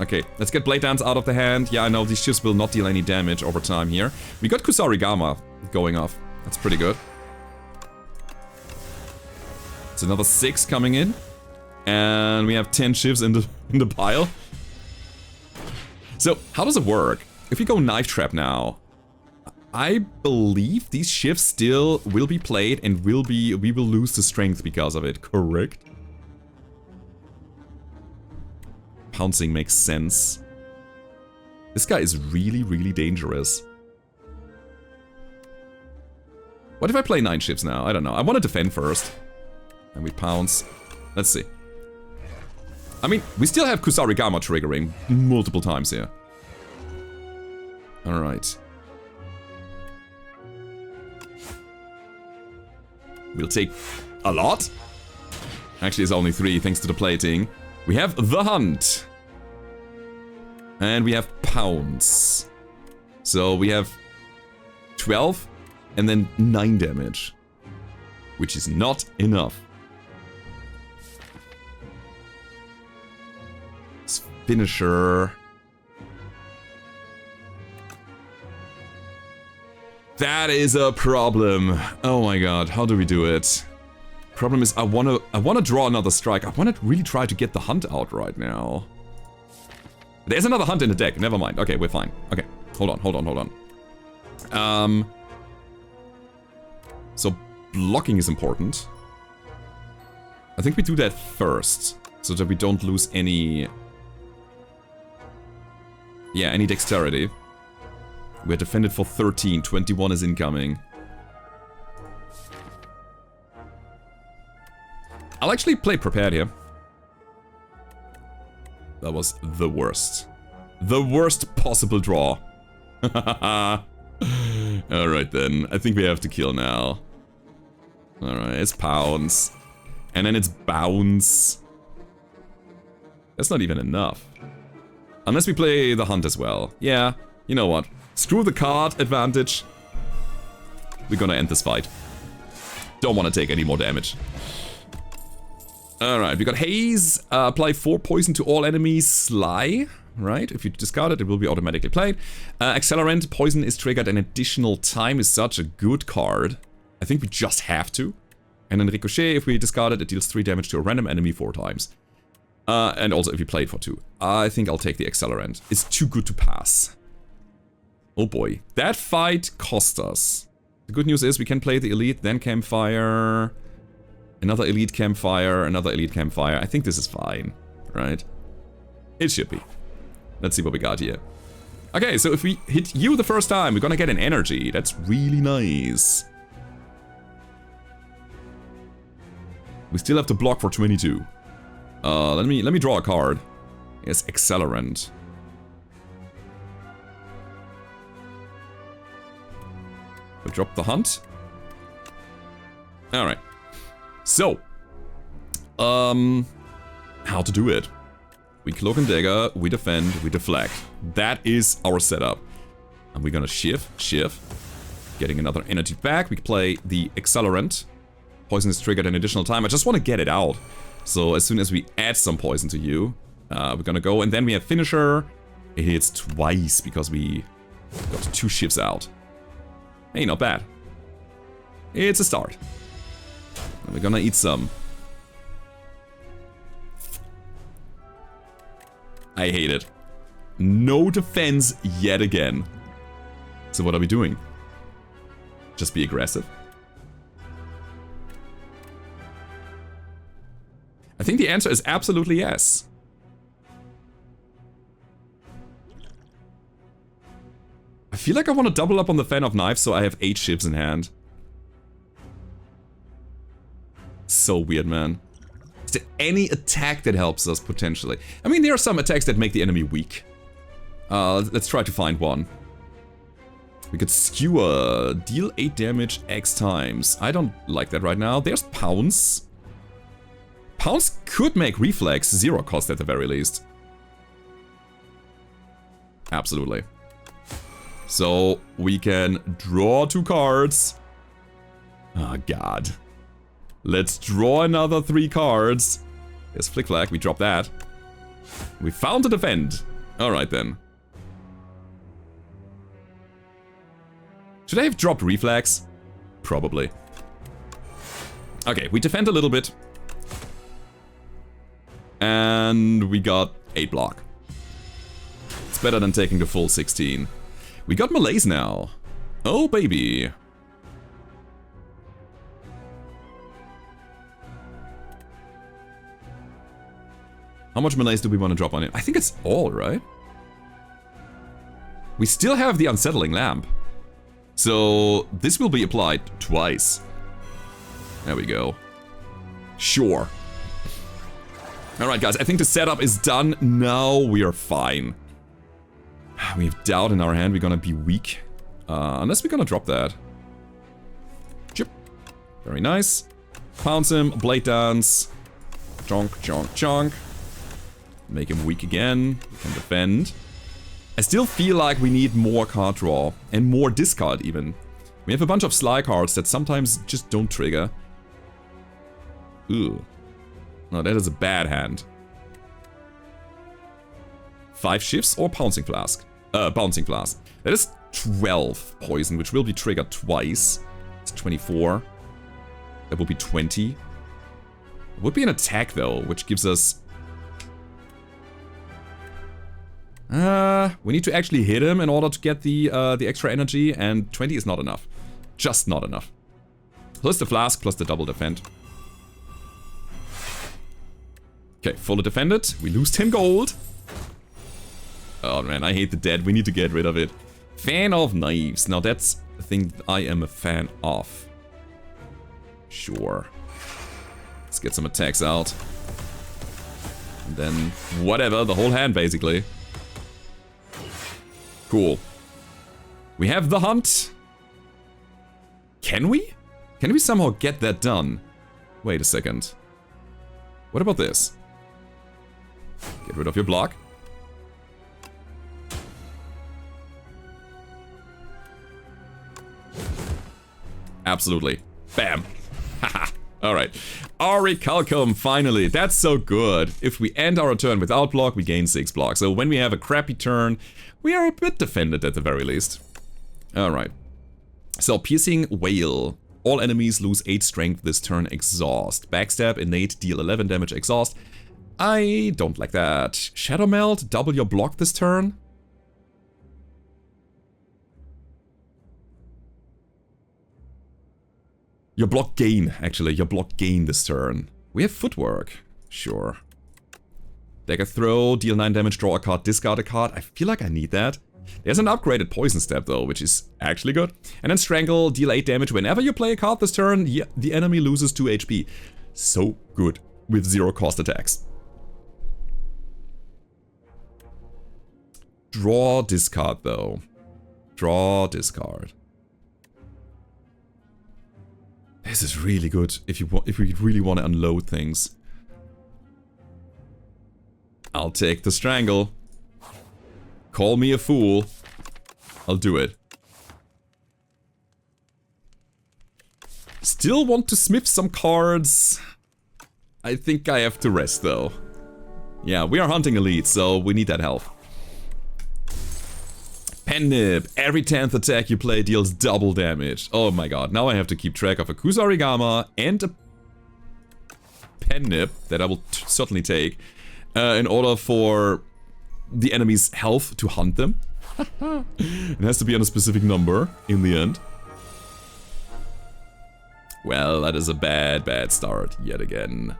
Okay, let's get Blade Dance out of the hand. Yeah, I know these shifts will not deal any damage over time here. We got Kusarigama going off. That's pretty good. It's another 6 coming in. And we have 10 shifts in the pile. So, how does it work? If we go Knife Trap now, I believe these shifts still will be played and we will lose the strength because of it, correct? Pouncing makes sense. This guy is really, really dangerous. What if I play 9 shifts now? I don't know. I want to defend first. And we pounce. Let's see. I mean, we still have Kusarigama triggering multiple times here. Alright. We'll take a lot. Actually, it's only 3 thanks to the plating. We have the hunt. And we have pounce. So we have 12 and then 9 damage. Which is not enough. Finisher. That is a problem. Oh my god, how do we do it? Problem is I wanna draw another strike. I wanna really try to get the hunt out right now. There's another hunt in the deck, never mind. Okay, we're fine. Okay, hold on. So blocking is important. I think we do that first, so that we don't lose any... Yeah, any dexterity. We're defended for 13, 21 is incoming. I'll actually play prepared here. That was the worst. The worst possible draw. Alright then, I think we have to kill now. Alright, it's pounce. And then it's bounce. That's not even enough. Unless we play the hunt as well. Yeah, you know what? Screw the card advantage. We're gonna end this fight. Don't want to take any more damage. Alright, we got haze. Apply 4 poison to all enemies. Sly. Right? If you discard it, it will be automatically played. Accelerant. Poison is triggered an additional time is such a good card. I think we just have to. And then Ricochet, if we discard it, it deals 3 damage to a random enemy 4 times. And also if you play it for 2. I think I'll take the Accelerant. It's too good to pass. Oh boy. That fight cost us. The good news is we can play the Elite, then Campfire. Another Elite Campfire, another Elite Campfire. I think this is fine, right? It should be. Let's see what we got here. Okay, so if we hit you the first time, we're gonna get an energy. That's really nice. We still have to block for 22. Let me draw a card. Yes, Accelerant. We drop the hunt. Alright. So. How to do it. We cloak and dagger, we defend, we deflect. That is our setup. And we're gonna shift. Getting another energy back. We play the Accelerant. Poison is triggered an additional time. I just want to get it out. So as soon as we add some poison to you, we're gonna go. And then we have Finisher. It hits twice because we got 2 shifts out. Hey, not bad. It's a start. And we're gonna eat some. I hate it. No defense yet again. So what are we doing? Just be aggressive? I think the answer is absolutely yes. I feel like I want to double up on the Fan of Knives, so I have 8 ships in hand. So weird, man. Is there any attack that helps us, potentially? I mean, there are some attacks that make the enemy weak. Let's try to find one. We could Skewer. Deal 8 damage X times. I don't like that right now. There's Pounce. Pounce could make Reflex 0 cost at the very least. Absolutely. So we can draw 2 cards. Oh god. Let's draw another 3 cards. There's Flick Flag, we drop that. We found a defend. Alright then. Should I have dropped Reflex? Probably. Okay, we defend a little bit. And we got 8 block. It's better than taking the full 16. We got Malaise now. Oh baby. How much Malaise do we want to drop on it? I think it's all, right? We still have the Unsettling Lamp. So this will be applied twice. There we go. Sure. Alright guys, I think the setup is done. Now we are fine. We have doubt in our hand, we're gonna be weak. Unless we're gonna drop that. Chip. Very nice. Pounce him, blade dance. Chonk, chonk, chonk. Make him weak again. We can defend. I still feel like we need more card draw. And more discard even. We have a bunch of sly cards that sometimes just don't trigger. Ooh. No, that is a bad hand. 5 shifts or pouncing flask? Bouncing flask. That is 12 poison, which will be triggered twice. It's 24. That would be 20. It would be an attack though, which gives us... we need to actually hit him in order to get the extra energy, and 20 is not enough. Just not enough. Plus the flask, plus the double defend. Okay, fully defended. We lose 10 gold. Oh man, I hate the dead. We need to get rid of it. Fan of knives. Now that's the thing I am a fan of. Sure. Let's get some attacks out. And then whatever, the whole hand basically. Cool. We have the hunt. Can we? Can we somehow get that done? Wait a second. What about this? Get rid of your block. Absolutely. Bam. Haha. Alright. Orichalcum, finally. That's so good. If we end our turn without block, we gain 6 blocks. So when we have a crappy turn, we are a bit defended at the very least. Alright. So, Piercing Whale. All enemies lose 8 strength this turn. Exhaust. Backstab, innate, deal 11 damage. Exhaust. I don't like that. Shadow Melt, double your block this turn. Your block gain, actually. Your block gain this turn. We have footwork. Sure. Dagger throw, deal 9 damage, draw a card, discard a card. I feel like I need that. There's an upgraded poison step though, which is actually good. And then strangle, deal 8 damage. Whenever you play a card this turn, the enemy loses 2 HP. So good with 0 cost attacks. Draw, discard though. Draw, discard. This is really good if we really want to unload things. I'll take the strangle. Call me a fool. I'll do it. Still want to smith some cards. I think I have to rest though. Yeah, we are hunting elite, so we need that help. Pen Nip. Every 10th attack you play deals double damage. Oh my god, now I have to keep track of a Kusarigama and a Pen Nip that I will certainly take in order for the enemy's health to hunt them. It has to be on a specific number in the end. Well, that is a bad start yet again.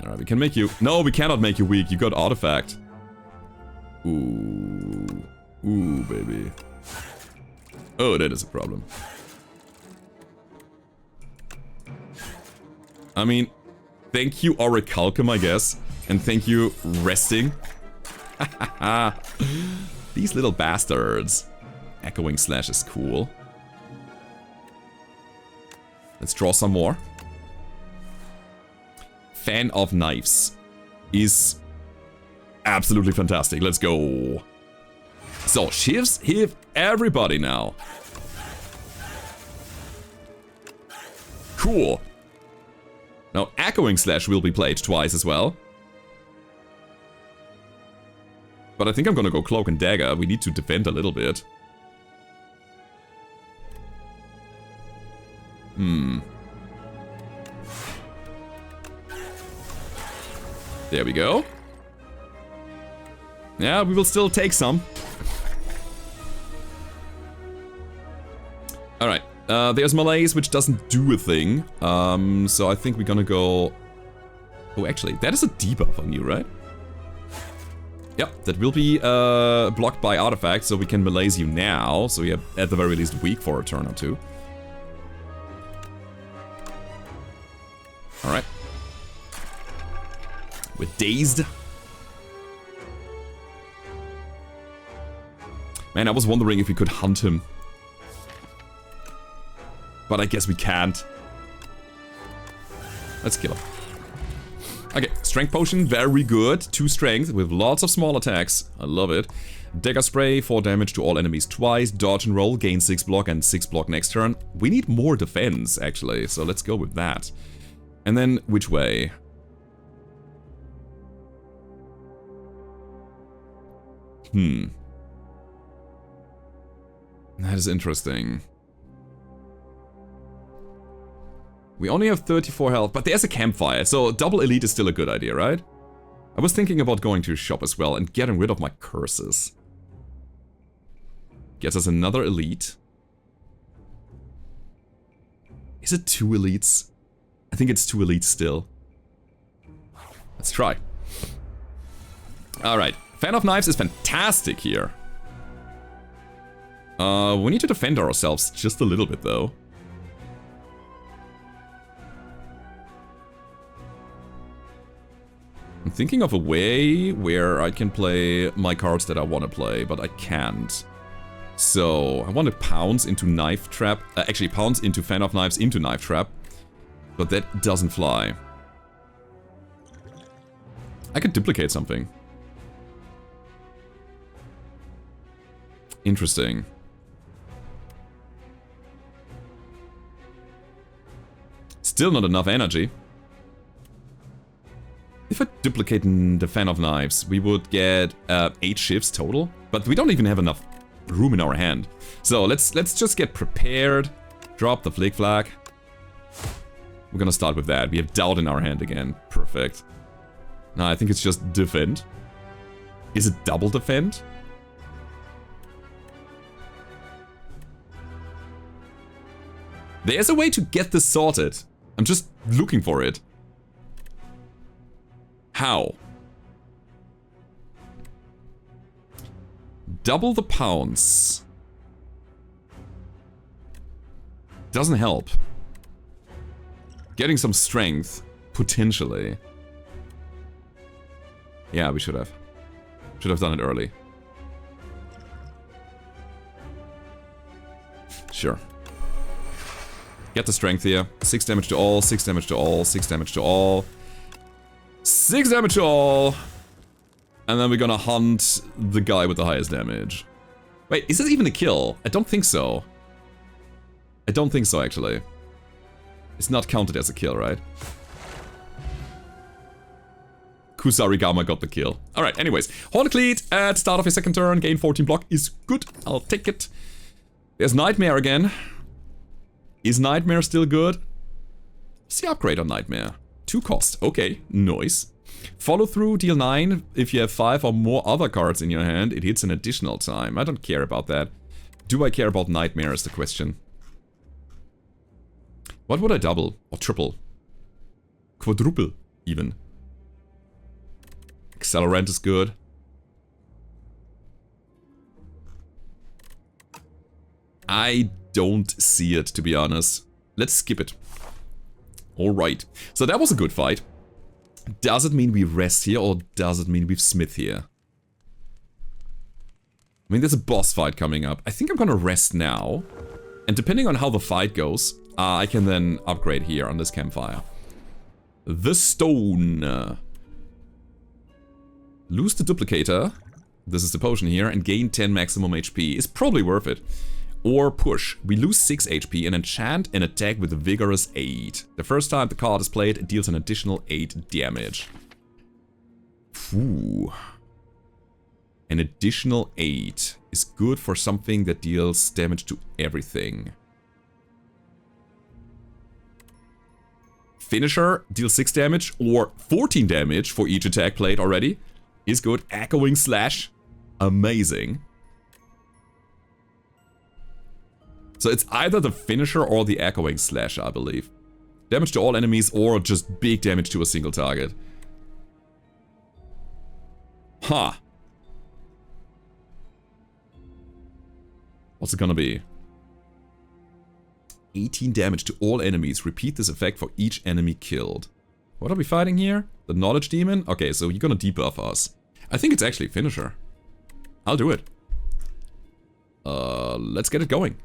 Alright, we can make you... No, we cannot make you weak. You got artifact. Ooh. Ooh, baby. Oh, that is a problem. I mean, thank you, Orichalcum, I guess. And thank you, resting. These little bastards. Echoing Slash is cool. Let's draw some more. Fan of Knives is absolutely fantastic. Let's go. So, shifts hit everybody now. Cool. Now, Echoing Slash will be played twice as well. But I think I'm gonna go Cloak and Dagger. We need to defend a little bit. There we go. Yeah, we will still take some. Alright, there's Malaise, which doesn't do a thing. So I think we're gonna go... Oh, actually, that is a debuff on you, right? Yep, that will be blocked by artifacts, so we can Malaise you now. So you're at the very least weak for a turn or two. Alright. We're dazed. Man, I was wondering if we could hunt him. But I guess we can't. Let's kill him. Okay, strength potion, very good. 2 strength with lots of small attacks. I love it. Dagger spray, 4 damage to all enemies twice. Dodge and roll, gain 6 block and 6 block next turn. We need more defense, actually, so let's go with that. And then, which way? That is interesting. We only have 34 health, but there's a campfire, so double elite is still a good idea, right? I was thinking about going to the shop as well and getting rid of my curses. Gets us another elite. Is it 2 elites? I think it's 2 elites still. Let's try. Alright, Fan of Knives is fantastic here. We need to defend ourselves just a little bit though. I'm thinking of a way where I can play my cards that I want to play, but I can't. So, I want to pounce into Knife Trap, actually pounce into Fan of Knives into Knife Trap, but that doesn't fly. I could duplicate something. Interesting. Still not enough energy. If I duplicate the Fan of Knives, we would get 8 shifts total, but we don't even have enough room in our hand. So let's just get prepared. Drop the Flick Flag. We're gonna start with that. We have Doubt in our hand again. Perfect. Now I think it's just defend. Is it double defend? There's a way to get this sorted. I'm just looking for it. How? Double the pounds. Doesn't help. Getting some strength, potentially. Yeah, we should have. Should have done it early. Sure. Get the strength here. 6 damage to all, 6 damage to all, 6 damage to all. 6 damage to all! And then we're gonna hunt the guy with the highest damage. Wait, is this even a kill? I don't think so. I don't think so, actually. It's not counted as a kill, right? Kusarigama got the kill. Alright, anyways. Horncleat at start of your second turn. Gain 14 block is good. I'll take it. There's Nightmare again. Is Nightmare still good? What's the upgrade on Nightmare? 2 cost. Okay, nice. Follow through, deal 9. If you have 5 or more other cards in your hand, it hits an additional time. I don't care about that. Do I care about Nightmare is the question. What would I double? Or triple? Quadruple, even. Accelerant is good. I don't see it, to be honest. Let's skip it. Alright. So that was a good fight. Does it mean we rest here, or does it mean we've Smith here? I mean, there's a boss fight coming up. I think I'm gonna rest now. And depending on how the fight goes, I can then upgrade here on this campfire. The stone. Lose the duplicator. This is the potion here, and gain 10 maximum HP. Is probably worth it. Or push. We lose 6 HP and enchant an attack with a vigorous 8. The first time the card is played, it deals an additional 8 damage. Ooh. An additional 8 is good for something that deals damage to everything. Finisher, deals 6 damage or 14 damage for each attack played already. Is good. Echoing Slash. Amazing. So it's either the finisher or the Echoing Slash, I believe. Damage to all enemies or just big damage to a single target. Huh. What's it gonna be? 18 damage to all enemies. Repeat this effect for each enemy killed. What are we fighting here? The Knowledge Demon? Okay, so you're gonna debuff us. I think it's actually finisher. I'll do it. Let's get it going.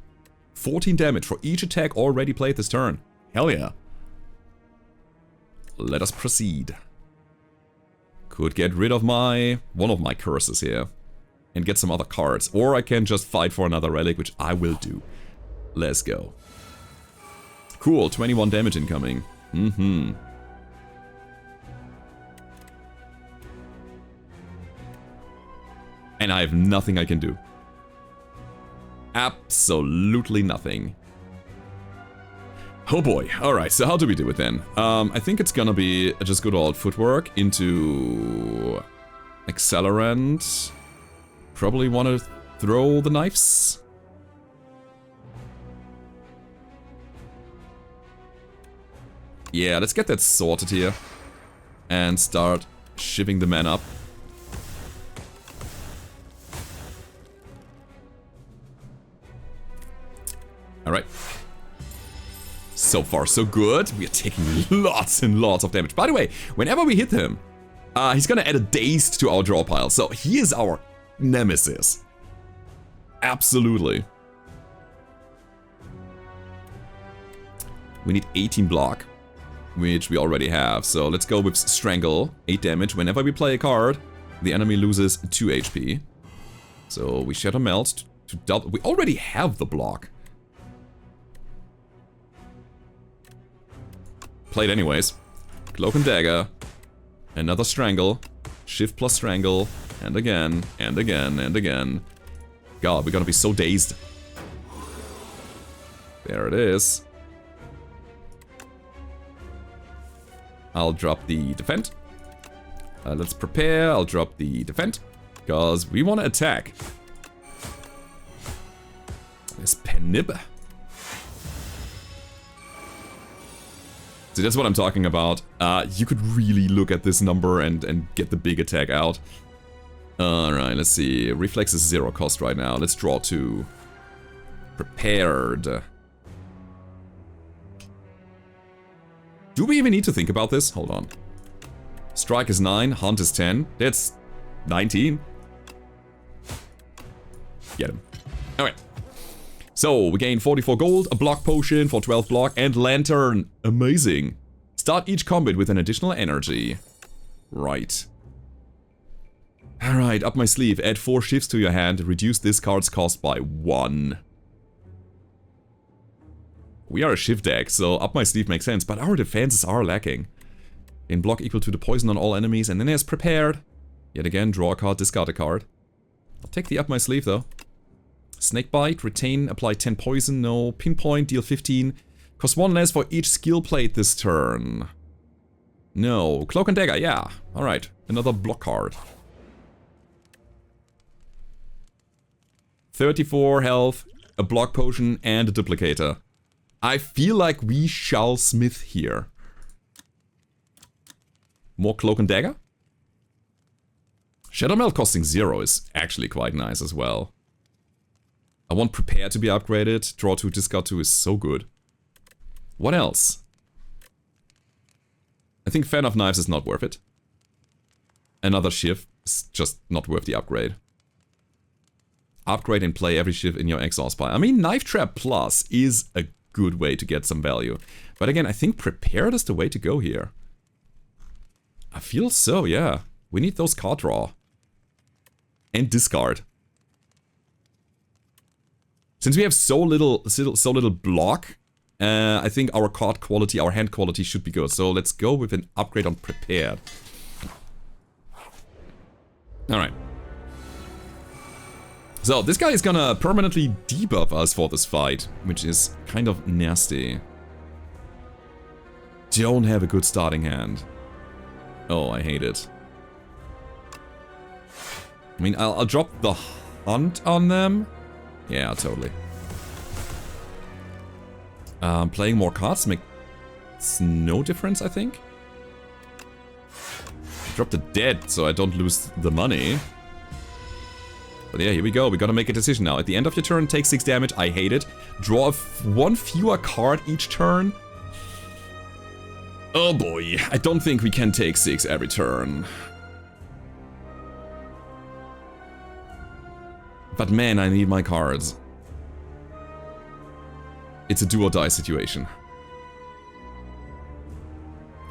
14 damage for each attack already played this turn. Hell yeah. let us proceed. Could get rid of one of my curses here. And get some other cards. Or I can just fight for another relic, which I will do. Let's go. Cool, 21 damage incoming. Mm-hmm. And I have nothing I can do. Absolutely nothing. Oh boy. Alright, so how do we do it then? I think it's gonna be just good old footwork into accelerant. Probably want to throw the knives. Yeah, let's get that sorted here. And start shivving the men up. Alright. So far, so good. We are taking lots and lots of damage. By the way, whenever we hit him, he's gonna add a dazed to our draw pile. So he is our nemesis. Absolutely. We need 18 block, which we already have. So let's go with Strangle, 8 damage. Whenever we play a card, the enemy loses 2 HP. So we Shadow Melt to double. We already have the block. Played anyways. Cloak and Dagger. Another Strangle. Shift plus Strangle. And again, and again, and again. God, we're gonna be so dazed. There it is. I'll drop the Defend. Let's prepare. I'll drop the Defend. Because we want to attack. There's Penib. See, that's what I'm talking about. You could really look at this number and get the big attack out. Alright, let's see. Reflex is 0 cost right now. Let's draw 2. Prepared. Do we even need to think about this? Hold on. Strike is 9, Hunt is 10. That's 19. Get him. Alright. So, we gain 44 gold, a block potion for 12 block, and lantern. Amazing. Start each combat with an additional energy. Right. Alright, up my sleeve. Add 4 shifts to your hand. Reduce this card's cost by 1. We are a shift deck, so up my sleeve makes sense, but our defenses are lacking. In block equal to the poison on all enemies, and then there's prepared. Yet again, draw a card, discard a card. I'll take the up my sleeve though. Snakebite, retain, apply 10 poison, no. Pinpoint, deal 15. Cost 1 less for each skill plate this turn. No. Cloak and Dagger, yeah. Alright, another block card. 34 health, a block potion, and a duplicator. I feel like we shall smith here. More Cloak and Dagger? Shadow Melt costing 0 is actually quite nice as well. I want Prepare to be upgraded. Draw 2, discard 2 is so good. What else? I think Fan of Knives is not worth it. Another shift is just not worth the upgrade. Upgrade and play every shift in your exhaust pile. I mean, Knife Trap Plus is a good way to get some value. But again, I think Prepared is the way to go here. I feel so, yeah. We need those card draw. And discard. Since we have so little block, I think our card quality, our hand quality should be good. So let's go with an upgrade on Prepared. Alright. So this guy is gonna permanently debuff us for this fight, which is kind of nasty. Don't have a good starting hand. Oh, I hate it. I mean, I'll drop the Hunt on them. Yeah, totally. Playing more cards makes no difference, I think. Drop the Dead so I don't lose the money. But yeah, here we go. We gotta make a decision now. At the end of your turn, take 6 damage. I hate it. Draw 1 fewer card each turn. Oh boy. I don't think we can take 6 every turn. But man, I need my cards. It's a do or die situation.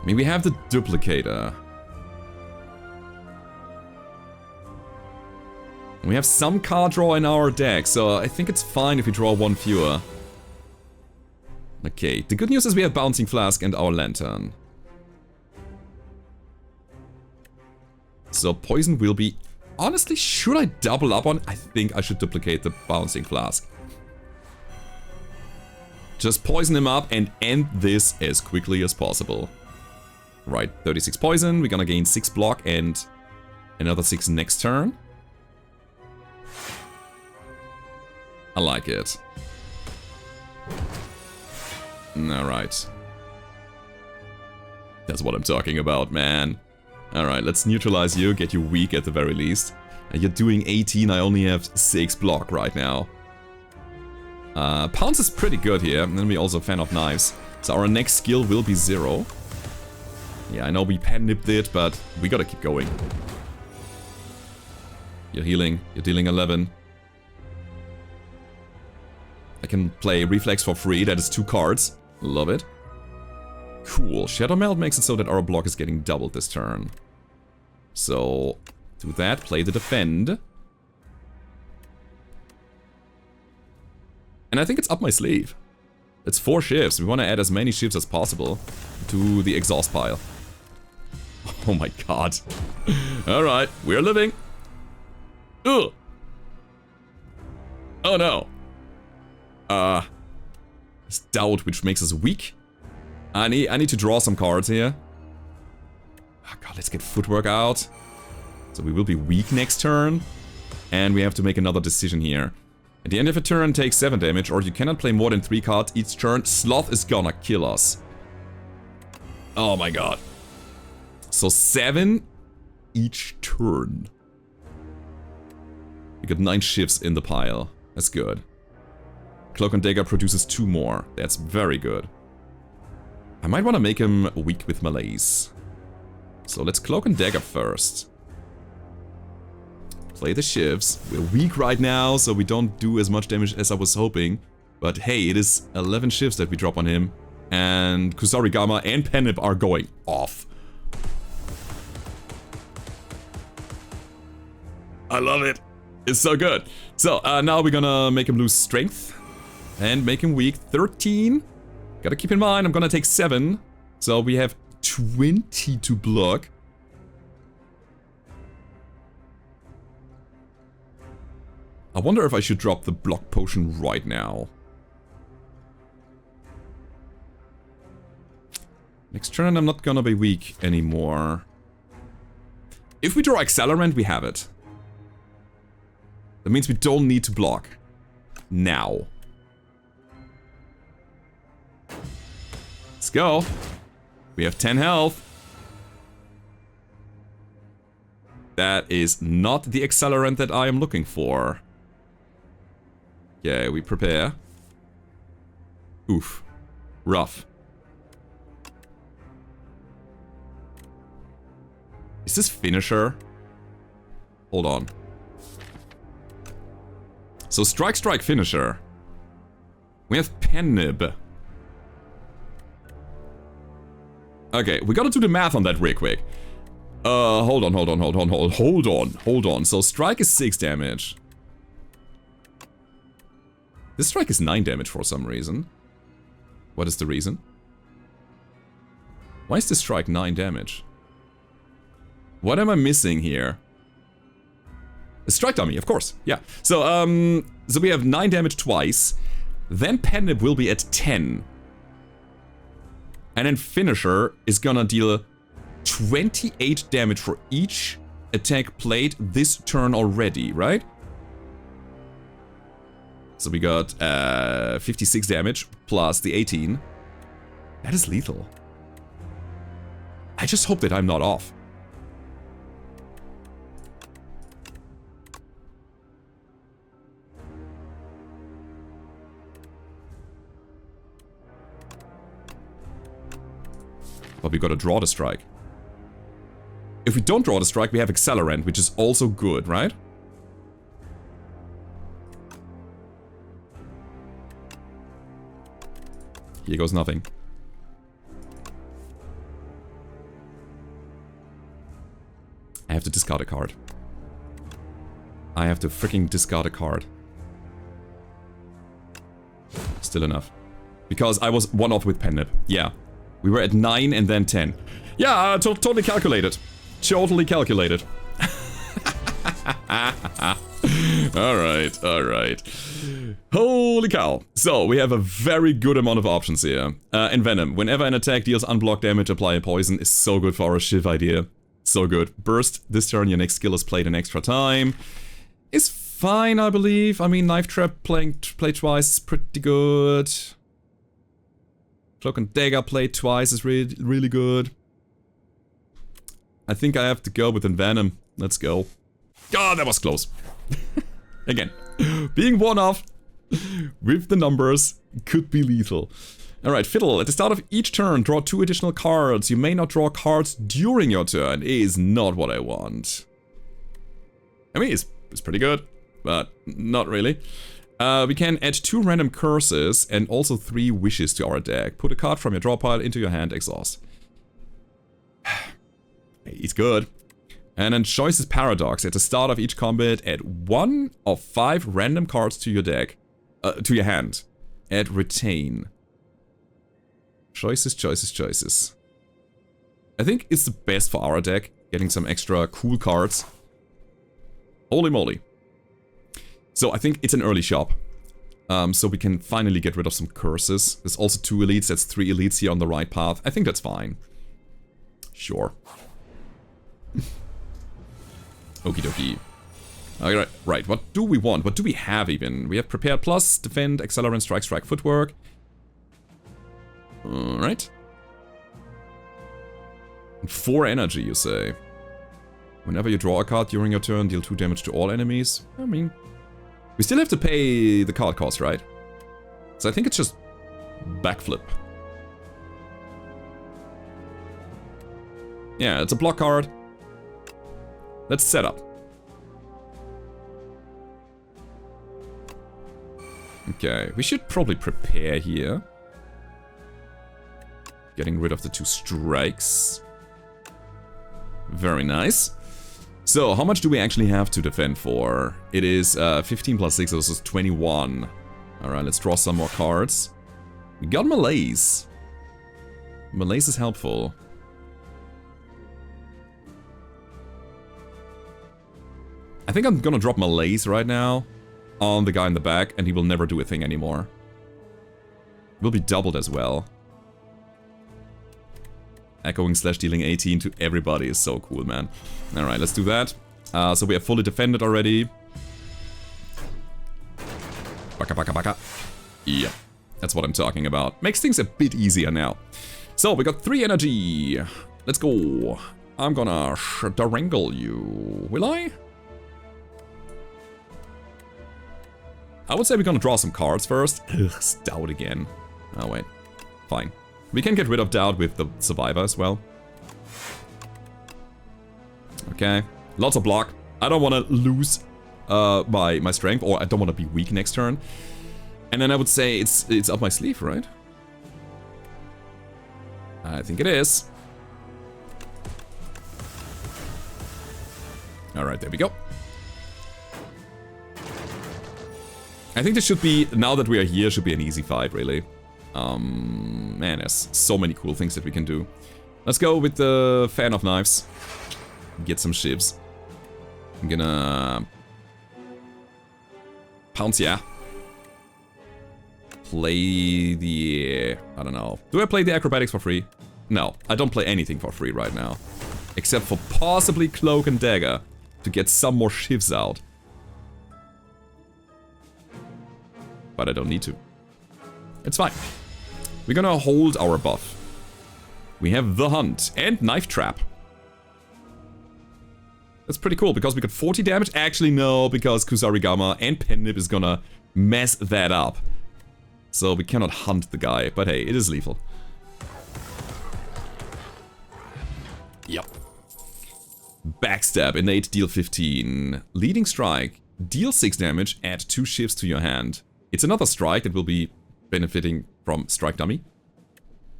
I mean, we have the duplicator. We have some card draw in our deck, so I think it's fine if we draw one fewer. Okay, the good news is we have Bouncing Flask and our Lantern. So poison will be... Honestly, should I double up on... I think I should duplicate the Bouncing Flask. Just poison him up and end this as quickly as possible. Right, 36 poison, we're gonna gain 6 block and another 6 next turn. I like it. Alright. That's what I'm talking about, man. Alright, let's neutralize you, get you weak at the very least. You're doing 18, I only have 6 block right now. Pounce is pretty good here, and then we're also a fan of knives. So our next skill will be 0. Yeah, I know we pen-nipped it, but we gotta keep going. You're healing, you're dealing 11. I can play Reflex for free, that is 2 cards. Love it. Cool, Shadow Melt makes it so that our block is getting doubled this turn. So, do that, play the Defend. And I think it's up my sleeve. It's 4 shifts, we want to add as many shifts as possible to the exhaust pile. Oh my god. Alright, we're living. Ugh. Oh no. It's doubt, which makes us weak. I need to draw some cards here. Oh god, let's get footwork out. So we will be weak next turn. And we have to make another decision here. At the end of a turn, take 7 damage, or you cannot play more than 3 cards each turn. Sloth is gonna kill us. Oh my god. So 7 each turn. We got 9 shifts in the pile. That's good. Cloak and Dagger produces 2 more. That's very good. I might want to make him weak with melees. So let's Cloak and Dagger first. Play the shifts. We're weak right now, so we don't do as much damage as I was hoping. But hey, it is 11 shifts that we drop on him. And Kusarigama and Penip are going off. I love it. It's so good. So now we're gonna make him lose strength. And make him weak. 13. Gotta keep in mind, I'm gonna take 7. So we have 20 to block. I wonder if I should drop the block potion right now. Next turn I'm not gonna be weak anymore. If we draw Accelerant, we have it. That means we don't need to block. Now. Let's go. We have 10 health. That is not the Accelerant that I am looking for. Yeah, we prepare. Oof. Rough. Is this finisher? Hold on. So strike, strike, finisher. We have Penib. Okay, we gotta do the math on that real quick. Hold on. So strike is 6 damage. This strike is 9 damage for some reason. What is the reason? Why is this strike 9 damage? What am I missing here? A strike dummy, of course. Yeah. So, so we have 9 damage twice. Then Penib will be at 10. And then Finisher is gonna deal 28 damage for each attack played this turn already, right? So we got 56 damage plus the 18. That is lethal. I just hope that I'm not off. But we gotta draw the strike. If we don't draw the strike, we have Accelerant, which is also good, right? Here goes nothing. I have to discard a card. I have to freaking discard a card. Still enough. Because I was one off with Pennip. Yeah. We were at 9 and then 10. Yeah, totally calculated. Totally calculated. Alright, alright. Holy cow. So, we have a very good amount of options here. Envenom. Whenever an attack deals unblocked damage, apply a poison is so good for our Shiv idea. So good. Burst. This turn, your next skill is played an extra time. Is fine, I believe. I mean, Knife Trap play twice is pretty good. Cloak and Dagger played twice is really good. I think I have to go with Envenom. Let's go. God, that was close. Again, being one off with the numbers could be lethal. Alright, Fiddle. At the start of each turn, draw 2 additional cards. You may not draw cards during your turn. Is not what I want. I mean, it's pretty good, but not really. We can add 2 random curses and also 3 wishes to our deck. Put a card from your draw pile into your hand, exhaust. It's good. And then Choice's Paradox. At the start of each combat, add 1 of 5 random cards to your deck. To your hand. Add Retain. Choices, choices, choices. I think it's the best for our deck. Getting some extra cool cards. Holy moly. So I think it's an early shop. So we can finally get rid of some curses. There's also 2 elites. That's 3 elites here on the right path. I think that's fine. Sure. Okie dokie. Alright, right. What do we want? What do we have even? We have Prepared Plus, Defend, Accelerant, Strike, Strike, Footwork. Alright. 4 energy, you say. Whenever you draw a card during your turn, deal 2 damage to all enemies. I mean, we still have to pay the card cost, right? So I think it's just backflip. Yeah, it's a block card. Let's set up. Okay, we should probably prepare here. Getting rid of the 2 strikes. Very nice. So, how much do we actually have to defend for? It is 15 plus 6, so this is 21. Alright, let's draw some more cards. We got Malaise. Malaise is helpful. I think I'm gonna drop Malaise right now on the guy in the back, and he will never do a thing anymore. Will be doubled as well. Echoing / dealing 18 to everybody is so cool, man. Alright, let's do that. So we are fully defended already. Baka baka baka. Yeah, that's what I'm talking about. Makes things a bit easier now. So, we got 3 energy. Let's go. I'm gonna Darangle you. Will I? I would say we're gonna draw some cards first. Ugh, it's Doubt again. Oh, wait. Fine. We can get rid of Doubt with the Survivor as well. Okay. Lots of block. I don't want to lose my strength, or I don't want to be weak next turn. And then I would say it's up my sleeve, right? I think it is. Alright, there we go. I think this should be, now that we are here, should be an easy fight, really. Man, there's so many cool things that we can do. Let's go with the Fan of Knives. Get some shivs. I'm gonna... Pounce, yeah. Play the... I don't know. Do I play the Acrobatics for free? No, I don't play anything for free right now. Except for possibly Cloak and Dagger. To get some more shivs out. But I don't need to. It's fine. We're gonna hold our buff. We have the Hunt and Knife Trap. That's pretty cool, because we got 40 damage. Actually, no, because Kusarigama and Pennip is gonna mess that up. So we cannot hunt the guy, but hey, it is lethal. Yep. Backstab, innate, deal 15. Leading Strike, deal 6 damage, add 2 shifts to your hand. It's another strike that will be benefiting from Strike Dummy.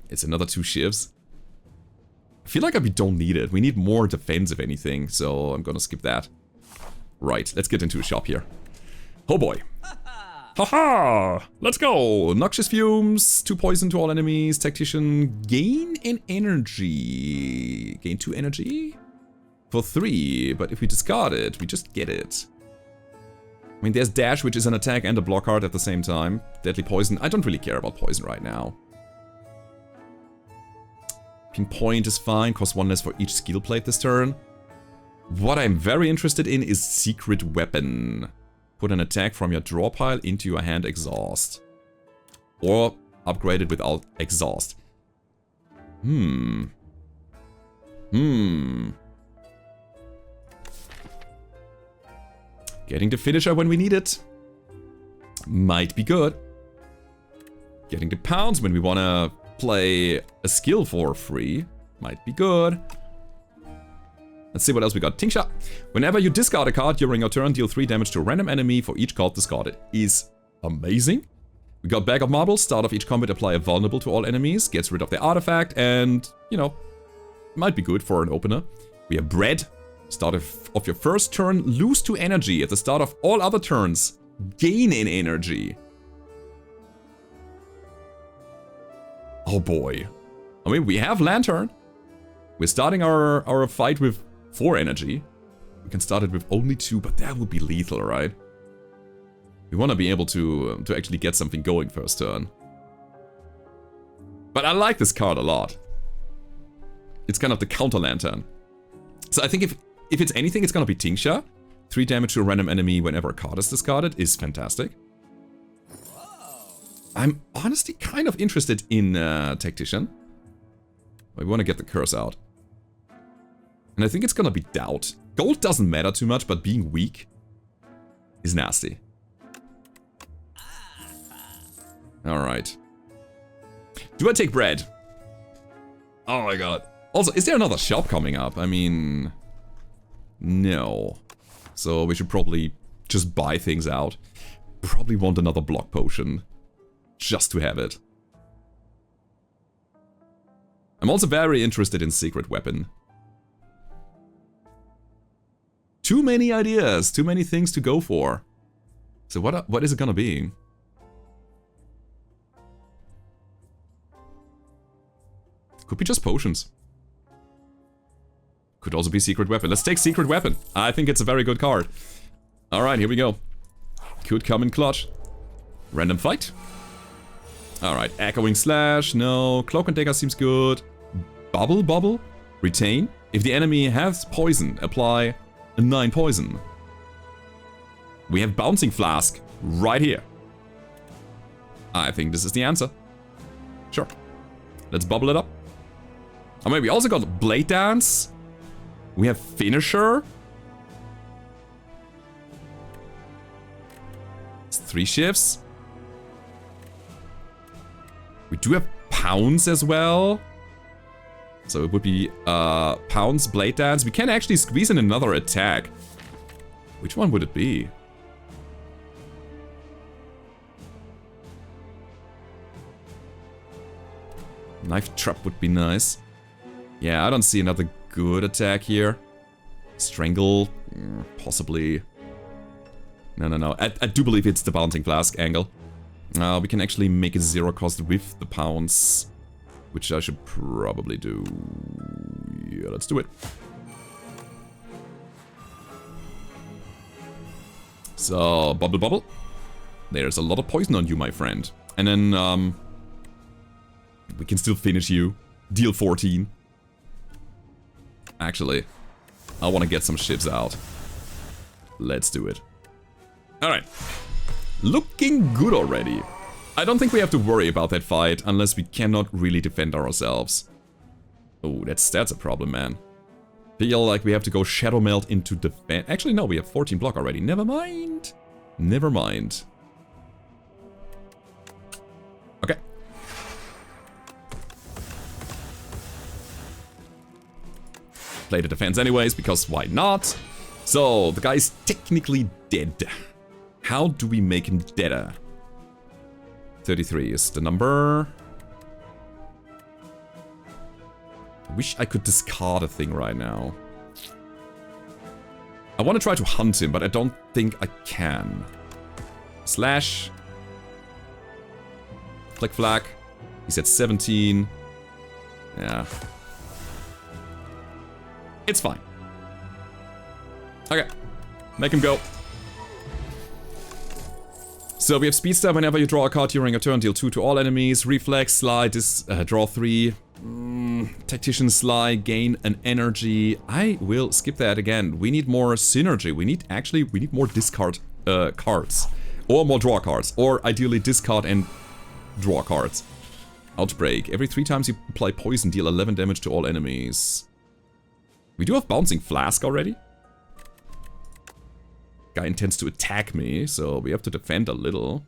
It's another 2 shifts. feel like we don't need it. We need more defense, if anything, so I'm gonna skip that. Right, let's get into a shop here. Oh boy. Haha! Let's go! Noxious fumes, 2 poison to all enemies, tactician, gain an energy. Gain 2 energy? For 3, but if we discard it, we just get it. I mean, there's dash, which is an attack and a block card at the same time. Deadly poison, I don't really care about poison right now. Pinpoint is fine, costs 1 less for each skill plate this turn. What I'm very interested in is secret weapon. Put an attack from your draw pile into your hand exhaust. Or upgrade it without exhaust. Getting the finisher when we need it might be good. Getting the pounds when we want to play a skill for free might be good. Let's see what else we got. Tingsha. Whenever you discard a card during your turn, deal 3 damage to a random enemy for each card discarded. Is amazing. We got Bag of Marbles. Start of each combat, apply a vulnerable to all enemies. Gets rid of the artifact and, you know, might be good for an opener. We have Bread. Start of your first turn, lose 2 energy. At the start of all other turns, gain in energy. Oh boy. I mean, we have Lantern. We're starting our fight with 4 energy. We can start it with only 2, but that would be lethal, right? We want to be able to actually get something going first turn. But I like this card a lot. It's kind of the counter lantern. So I think if it's anything, it's gonna be Tingsha. 3 damage to a random enemy whenever a card is discarded is fantastic. I'm honestly kind of interested in Tactician. We want to get the curse out. And I think it's gonna be Doubt. Gold doesn't matter too much, but being weak is nasty. Alright. Do I take Bread? Oh my god. Also, is there another shop coming up? I mean... no. So we should probably just buy things out. Probably want another block potion. Just to have it. I'm also very interested in secret weapon. Too many ideas, too many things to go for. So what is it gonna be? Could be just potions. Could also be secret weapon. Let's take secret weapon. I think it's a very good card. Alright, here we go. Could come in clutch. Random fight. Alright, echoing slash, no. Cloak and dagger seems good. Bubble. Retain. If the enemy has poison, apply a 9 poison. We have bouncing flask right here. I think this is the answer. Sure. Let's bubble it up. Oh, maybe we also got Blade Dance. We have Finisher. It's 3 shifts. We do have Pounce as well. So it would be Pounce, Blade Dance. We can actually squeeze in another attack. Which one would it be? Knife Trap would be nice. Yeah, I don't see another good attack here. Strangle, possibly. No. I do believe it's the Bouncing Flask angle. We can actually make it 0 cost with the Pounce. Which I should probably do. Yeah, let's do it. So, bubble. There's a lot of poison on you, my friend. And then, we can still finish you. Deal 14. Actually, I want to get some shivs out. Let's do it. Alright. Looking good already. I don't think we have to worry about that fight unless we cannot really defend ourselves. Oh, that's a problem, man. Feel like we have to go Shadow Melt into defense. Actually, no, we have 14 block already. Never mind. Never mind. Okay. Play the defense anyways, because why not? So, the guy is technically dead. How do we make him deader? 33 is the number. wish I could discard a thing right now. I want to try to hunt him, but I don't think I can. Slash. Flick flack. He's at 17. Yeah. It's fine. Okay. Make him go. So we have speed step whenever you draw a card during a turn, deal 2 to all enemies. Reflex, slide, draw 3. Tactician slide, gain an energy. I will skip that again. We need more synergy. We need more discard cards. Or more draw cards. Or ideally discard and draw cards. Outbreak. Every 3 times you apply poison, deal 11 damage to all enemies. We do have Bouncing Flask already. Guy intends to attack me, so we have to defend a little.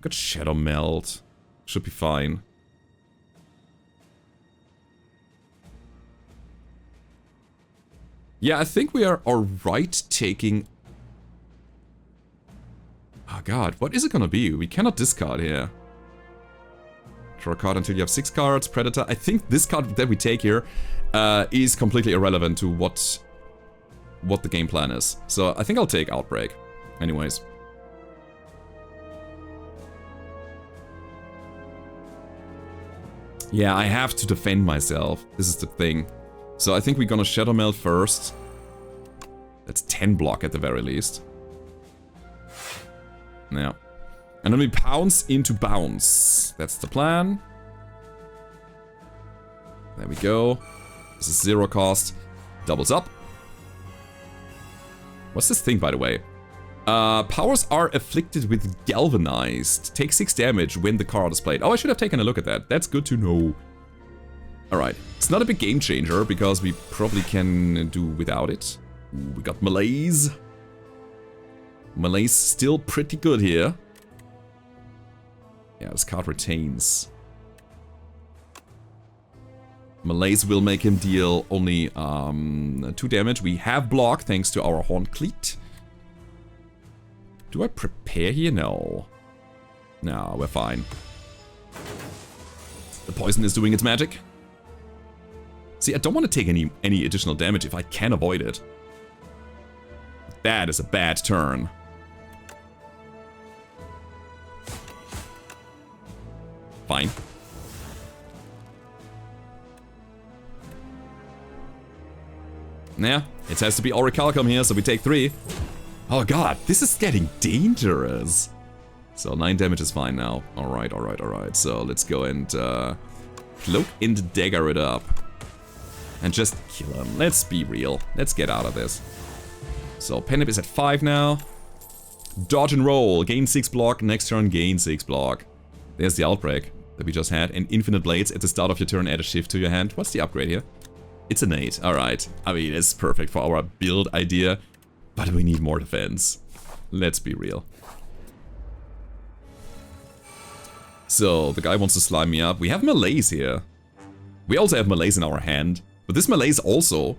Got Shadow Melt. Should be fine. Yeah, I think we are alright taking... Oh god, what is it gonna be? We cannot discard here. Draw a card until you have 6 cards. Predator. I think this card that we take here is completely irrelevant to what the game plan is. So I think I'll take Outbreak. Anyways. Yeah, I have to defend myself. This is the thing. So I think we're gonna Shadow Melt first. That's 10 block at the very least. Yeah. And then we pounce into bounce. That's the plan. There we go. This is 0 cost. Doubles up. What's this thing, by the way? Powers are afflicted with galvanized. Take 6 damage when the card is played. Oh, I should have taken a look at that. That's good to know. Alright. It's not a big game changer because we probably can do without it. Ooh, we got Malaise. Malaise still pretty good here. Yeah, this card retains. Malaise will make him deal only 2 damage. We have block thanks to our Horn Cleat. Do I prepare here? No. No, we're fine. The poison is doing its magic. See, I don't want to take any additional damage if I can avoid it. That is a bad turn. Fine. Yeah, it has to be Orichalcum here, so we take 3. Oh god, this is getting dangerous. So 9 damage is fine now. Alright, alright, alright. So let's go and cloak and dagger it up. And just kill him. Let's be real. Let's get out of this. So Penip is at 5 now. Dodge and roll. Gain 6 block. Next turn, gain 6 block. There's the Outbreak that we just had. And Infinite Blades at the start of your turn, add a shift to your hand. What's the upgrade here? It's an 8. Alright. I mean, it's perfect for our build idea. But we need more defense. Let's be real. So, the guy wants to slime me up. We have Malaise here. We also have Malaise in our hand. But this Malaise also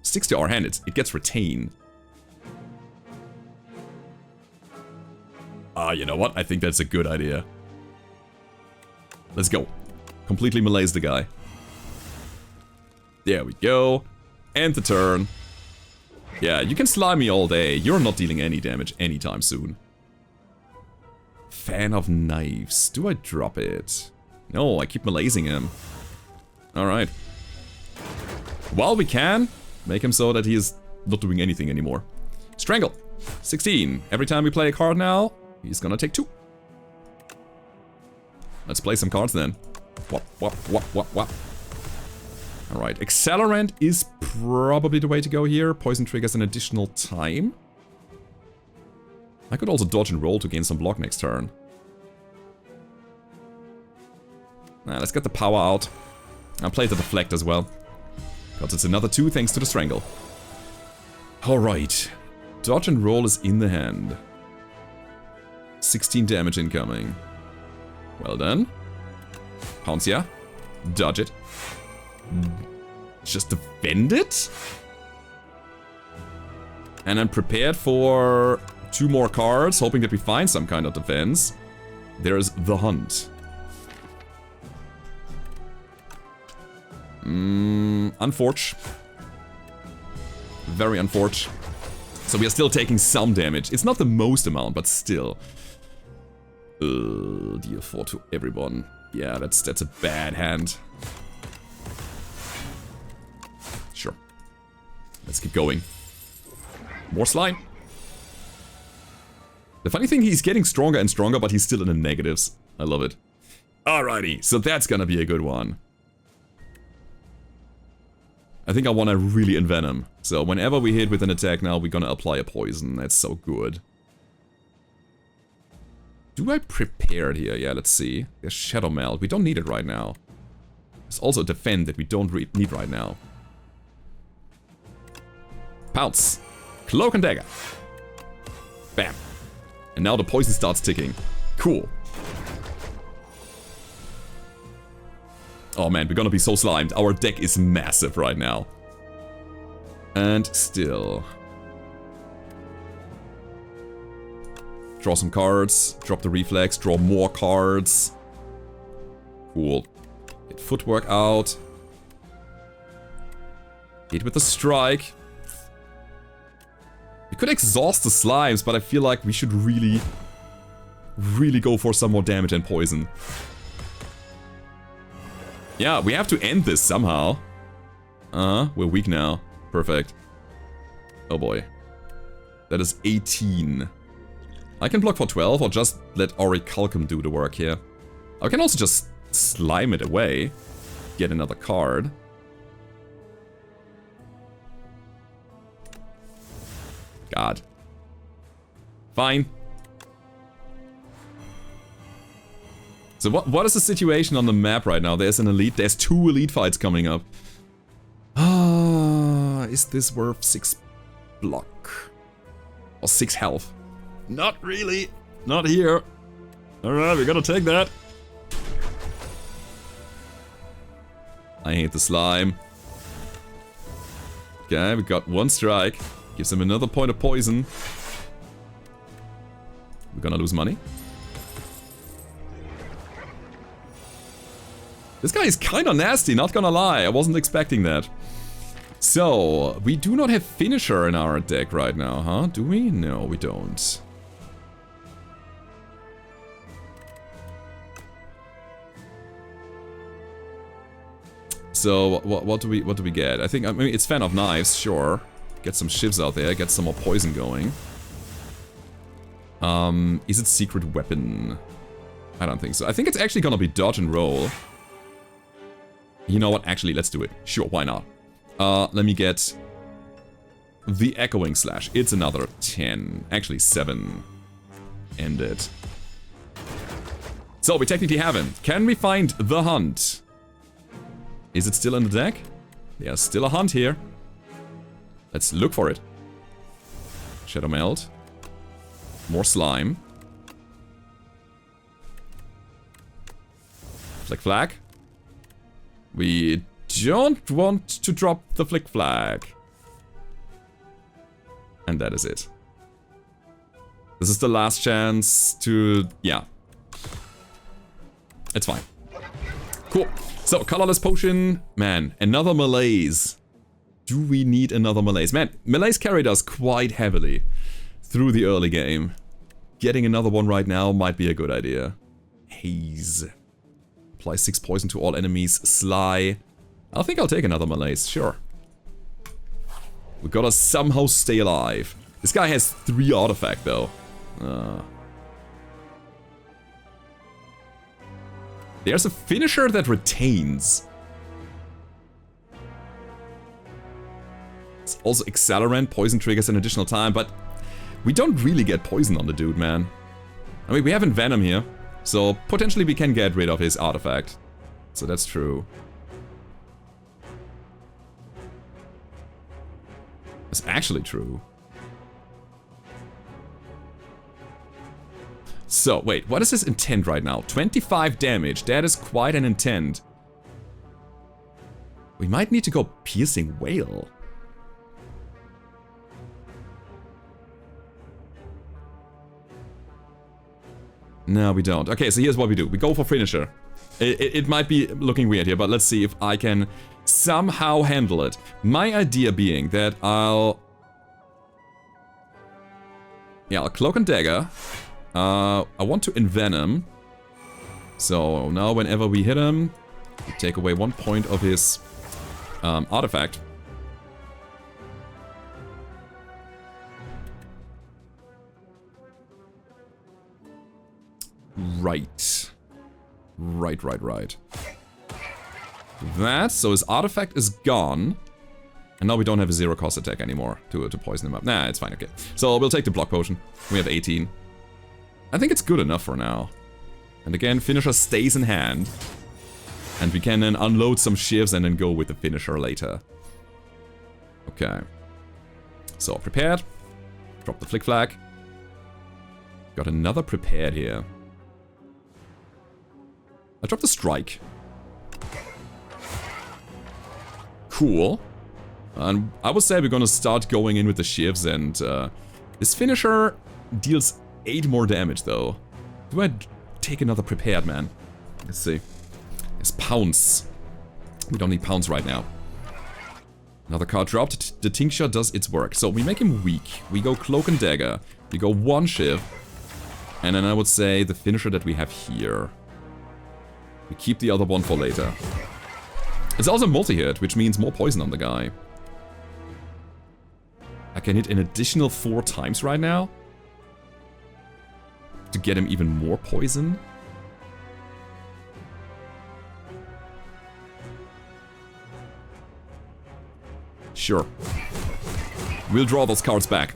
sticks to our hand. It gets retained. You know what? I think that's a good idea. Let's go. Completely Malaise the guy. There we go. End the turn. Yeah, you can slime me all day. You're not dealing any damage anytime soon. Fan of Knives. Do I drop it? No, I keep Malaising him. Alright. While we can, make him so that he is not doing anything anymore. Strangle. 16. Every time we play a card now, he's gonna take 2. Let's play some cards then. Wop, wop, wop, wop, wop. Alright, Accelerant is probably the way to go here. Poison triggers an additional time. I could also dodge and roll to gain some block next turn. Nah, let's get the power out. I'll play the deflect as well. Because it's another 2 thanks to the strangle. Alright. Dodge and roll is in the hand. 16 damage incoming. Well done. Pounce ya. Dodge it. Just defend it? And I'm prepared for 2 more cards, hoping that we find some kind of defense. there's the hunt. Unfortunate. Very unfortunate. So we are still taking some damage. It's not the most amount, but still. Deal 4 to everyone. Yeah, that's a bad hand. Sure. Let's keep going. More slime. The funny thing, he's getting stronger and stronger, but he's still in the negatives. I love it. Alrighty, so that's gonna be a good one. I think I want to really envenom. So whenever we hit with an attack now, we're gonna apply a poison. That's so good. Do I prepare it here? Yeah, let's see. There's Shadow Melt. We don't need it right now. There's also Defend that we don't need right now. Pounce. Cloak and Dagger. Bam. And now the poison starts ticking. Cool. Oh man, we're gonna be so slimed. Our deck is massive right now. And still. Draw some cards. Drop the reflex. Draw more cards. Cool. Get footwork out. Hit with the strike. We could exhaust the slimes, but I feel like we should really go for some more damage and poison. Yeah, we have to end this somehow. We're weak now. Perfect. Oh boy. That is 18. I can block for 12 or just let Orichalcum do the work here. I can also just slime it away. Get another card. God. Fine. So what is the situation on the map right now? There's an elite. There's 2 elite fights coming up. Is this worth 6 block? Or 6 health? Not really. Not here. Alright, we're gonna take that. I hate the slime. Okay, we got 1 strike. Gives him another point of poison. We're gonna lose money. This guy is kinda nasty, not gonna lie. I wasn't expecting that. So, we do not have Finisher in our deck right now, huh? Do we? No, we don't. So, what do we get? I mean, it's Fan of Knives, sure. Get some shivs out there, get some more poison going. Is it Secret Weapon? I don't think so. I think it's actually gonna be Dodge and Roll. You know what? Actually, let's do it. Sure, why not? Let me get the Echoing Slash. It's another 10. Actually, 7. End it. So, we technically haven't. Can we find the hunt? Is it still in the deck? There's still a hunt here. Let's look for it. Shadow Melt. More slime. Flick Flag. We don't want to drop the Flick Flag. And that is it. This is the last chance to... yeah. It's fine. Cool. So, Colorless Potion. Man, another Malaise. Do we need another Malaise? Man, Malaise carried us quite heavily through the early game. Getting another one right now might be a good idea. Haze. Apply 6 poison to all enemies. Sly. I think I'll take another Malaise, sure. We gotta somehow stay alive. This guy has 3 artifact though. There's a finisher that retains. It's also Accelerant, poison triggers an additional time, but we don't really get poison on the dude, man. I mean, we have Envenom here, so potentially we can get rid of his artifact. So that's true. It's actually true. So, wait, what is his intent right now? 25 damage, that is quite an intent. We might need to go Piercing Whale. No, we don't. Okay, so here's what we do. We go for finisher. It might be looking weird here, but let's see if I can somehow handle it. My idea being that I'll cloak and dagger. I want to envenom. So now whenever we hit him, we take away 1 point of his artifact. Right. Right. That, so his artifact is gone. And now we don't have a 0-cost attack anymore to poison him up. Nah, it's fine, okay. So we'll take the block potion. We have 18. I think it's good enough for now. And again, finisher stays in hand. And we can then unload some shivs and then go with the finisher later. Okay. So, prepared. Drop the flick flag. Got another prepared here. I dropped the strike. Cool. And I would say we're gonna start going in with the shivs, and this finisher deals 8 more damage though. Do I take another prepared, man? Let's see. It's pounce. We don't need pounce right now. Another card dropped. The tincture does its work. So we make him weak. We go cloak and dagger. We go 1 shiv. And then I would say the finisher that we have here. We keep the other one for later. It's also multi-hit, which means more poison on the guy. I can hit an additional 4 times right now. To get him even more poison. Sure. We'll draw those cards back.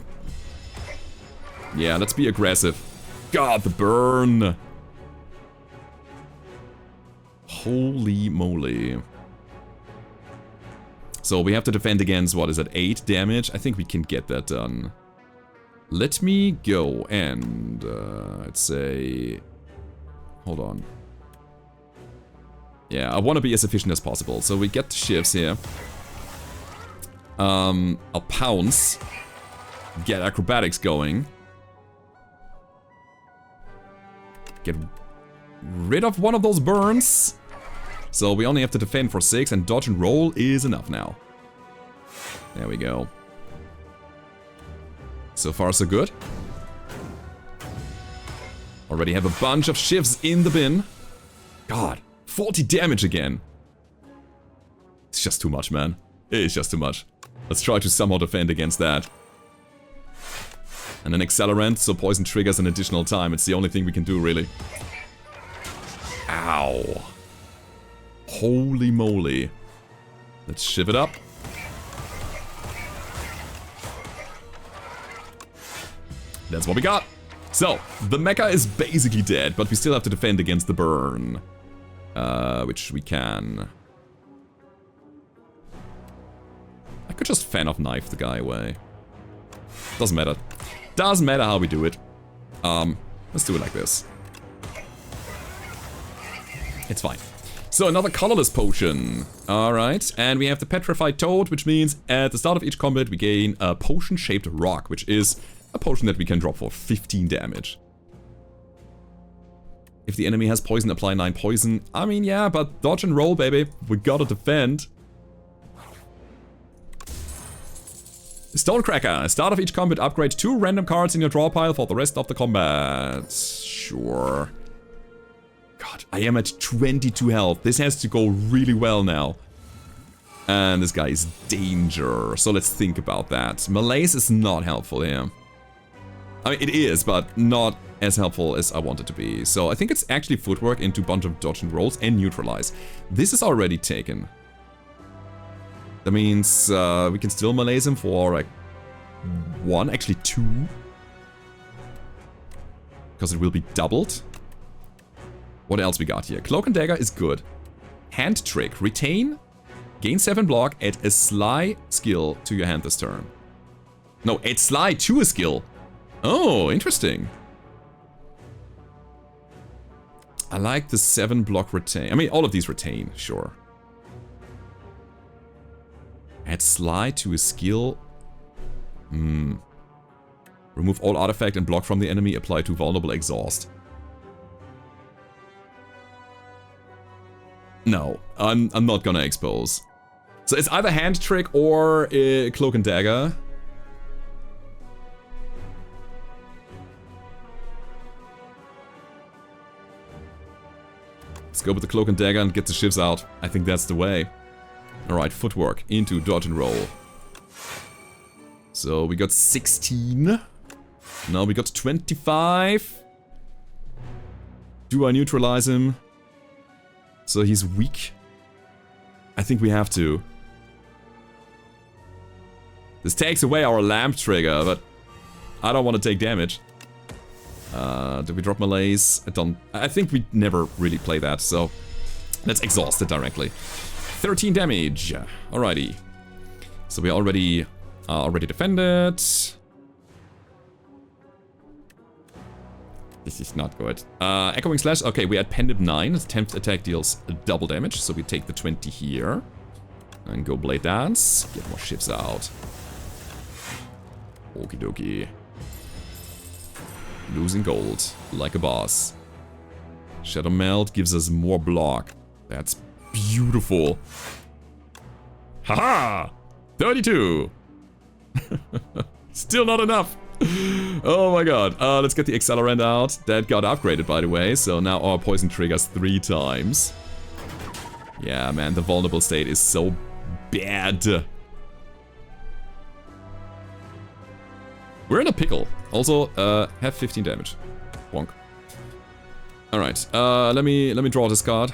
Yeah, let's be aggressive. God, the burn! Holy moly. So we have to defend against, what is it, 8 damage? I think we can get that done. Let me go and, I'd say... Hold on. Yeah, I want to be as efficient as possible. So we get the shifts here. I'll pounce. Get acrobatics going. Get rid of one of those burns. So we only have to defend for 6, and dodge and roll is enough now. There we go. So far so good. Already have a bunch of shifts in the bin. God, 40 damage again. It's just too much, man. It's just too much. Let's try to somehow defend against that. And an accelerant, so poison triggers an additional time. It's the only thing we can do, really. Ow. Holy moly. Let's shiv it up. That's what we got. So, the mecha is basically dead, but we still have to defend against the burn. Which we can. I could just fan off knife the guy away. Doesn't matter. Doesn't matter how we do it. Let's do it like this. It's fine. So another colorless potion. Alright, and we have the petrified toad, which means at the start of each combat we gain a potion-shaped rock, which is a potion that we can drop for 15 damage. If the enemy has poison, apply 9 poison. I mean, yeah, but dodge and roll, baby. We gotta defend. Stonecracker. Start of each combat, upgrade 2 random cards in your draw pile for the rest of the combat. Sure. God, I am at 22 health. This has to go really well now. And this guy is danger. So let's think about that. Malaise is not helpful here. I mean, it is, but not as helpful as I want it to be. So I think it's actually footwork into a bunch of dodge and rolls and neutralize. This is already taken. That means we can still malaise him for like 1, actually 2. Because it will be doubled. What else we got here? Cloak and Dagger is good. Hand Trick. Retain. Gain 7 block. Add a Sly skill to your hand this turn. No, add Sly to a skill. Oh, interesting. I like the 7 block retain. I mean, all of these retain, sure. Add Sly to a skill. Remove all artifact and block from the enemy. Apply to vulnerable exhaust. No, I'm not gonna expose. So it's either hand trick or cloak and dagger. Let's go with the cloak and dagger and get the shivs out. I think that's the way. Alright, footwork into dodge and roll. So we got 16. Now we got 25. Do I neutralize him? So he's weak. I think we have to. This takes away our lamp trigger, but I don't want to take damage. Did we drop melees? I think we never really play that, so let's exhaust it directly. 13 damage. Alrighty. So we already defended. This is not good. Echoing Slash. Okay, we had Pendant 9. 10th attack deals double damage, so we take the 20 here. And go Blade Dance. Get more shifts out. Okie dokie. Losing gold, like a boss. Shadow Melt gives us more block. That's beautiful. Haha! 32! Still not enough! Oh my god. Let's get the Accelerant out. That got upgraded, by the way, so now our poison triggers 3 times. Yeah, man, the vulnerable state is so bad. We're in a pickle. Also, have 15 damage. Wonk. Alright, let me draw this card.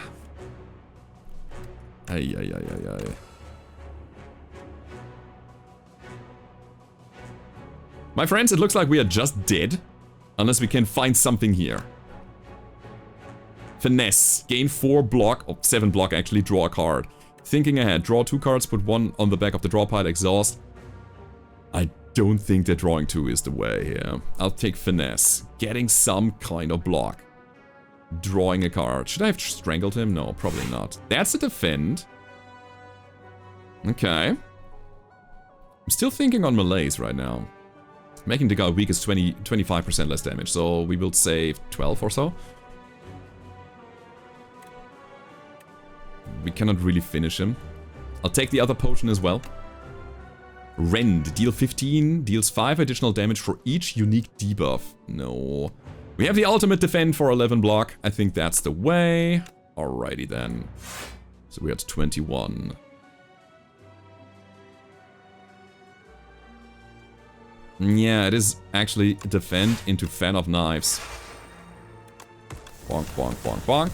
Ay. My friends, it looks like we are just dead. Unless we can find something here. Finesse. Gain 4 block, or 7 block actually, draw a card. Thinking ahead. Draw 2 cards, put 1 on the back of the draw pile, exhaust. I don't think that drawing 2 is the way here. I'll take Finesse. Getting some kind of block. Drawing a card. Should I have strangled him? No, probably not. That's a defend. Okay. I'm still thinking on melees right now. Making the guy weak is 25% less damage, so we will save 12 or so. We cannot really finish him. I'll take the other potion as well. Rend. Deal 15, deals 5 additional damage for each unique debuff. No. We have the ultimate defend for 11 block. I think that's the way. Alrighty then. So we're at 21. Yeah, it is actually defend into Fan of Knives. Bonk, bonk, bonk, bonk.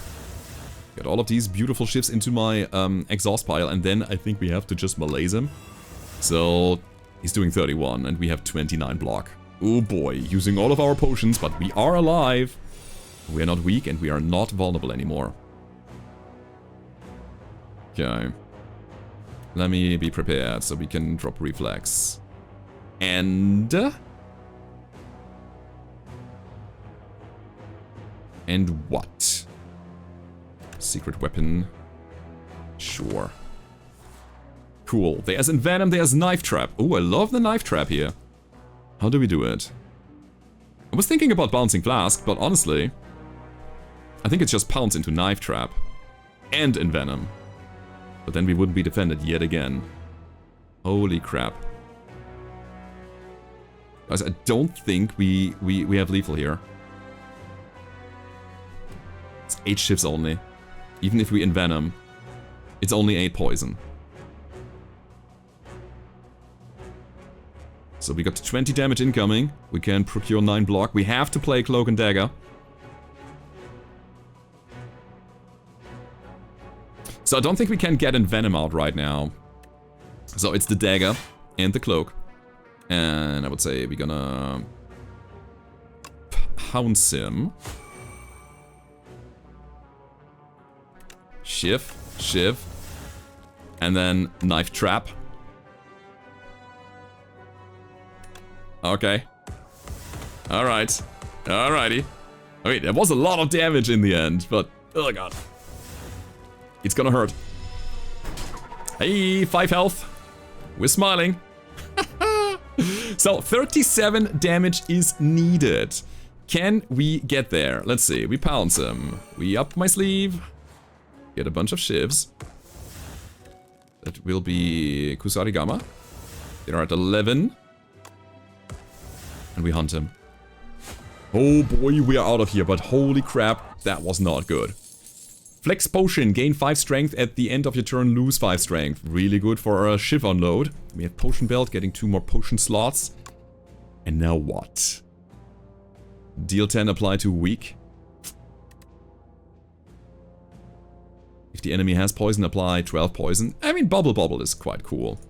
Get all of these beautiful shifts into my exhaust pile, and then I think we have to just melees him. So he's doing 31, and we have 29 block. Oh boy, using all of our potions, but we are alive. We are not weak, and we are not vulnerable anymore. Okay. Let me be prepared, so we can drop reflex. And what? Secret weapon. Sure. Cool. There's Envenom, there's Knife Trap. Oh, I love the Knife Trap here. How do we do it? I was thinking about Bouncing Flask, but honestly, I think it's just Pounce into Knife Trap. And Envenom. But then we wouldn't be defended yet again. Holy crap. Guys, I don't think we have lethal here. It's 8 shifts only. Even if we envenom, it's only 8 poison. So we got 20 damage incoming. We can procure 9 block. We have to play Cloak and Dagger. So I don't think we can get Envenom out right now. So it's the Dagger and the Cloak. And I would say we're gonna pounce him. Shiv. And then Knife Trap. Okay. Alright. Alrighty. I mean, there was a lot of damage in the end, but oh god. It's gonna hurt. Hey, 5 health. We're smiling. So 37 damage is needed. Can we get there? Let's see. We pounce him. We up my sleeve. Get a bunch of shivs. That will be Kusarigama. They're at 11. And we hunt him. Oh boy, we are out of here, but holy crap, that was not good. Flex Potion, gain 5 strength at the end of your turn, lose 5 strength. Really good for a shiv unload. We have Potion Belt, getting 2 more potion slots. And now what? Deal 10, apply to weak. If the enemy has poison, apply 12 poison. I mean, Bubble Bobble is quite cool.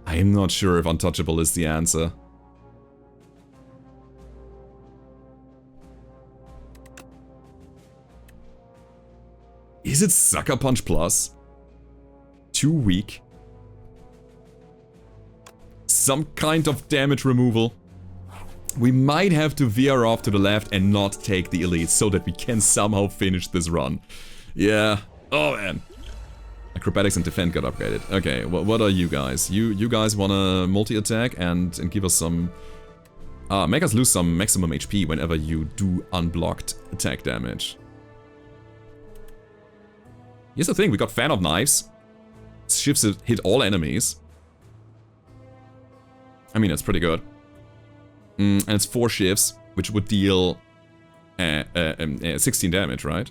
I am not sure if Untouchable is the answer. Is it Sucker Punch Plus? Too weak. Some kind of damage removal. We might have to veer off to the left and not take the elite so that we can somehow finish this run. Yeah. Oh man. Acrobatics and defend got upgraded. Okay, well, what are you guys? You guys wanna multi-attack and give us some... make us lose some maximum HP whenever you do unblocked attack damage. Here's the thing, we got Fan of Knives. Shifts hit all enemies. I mean, that's pretty good. And it's 4 shifts, which would deal 16 damage, right?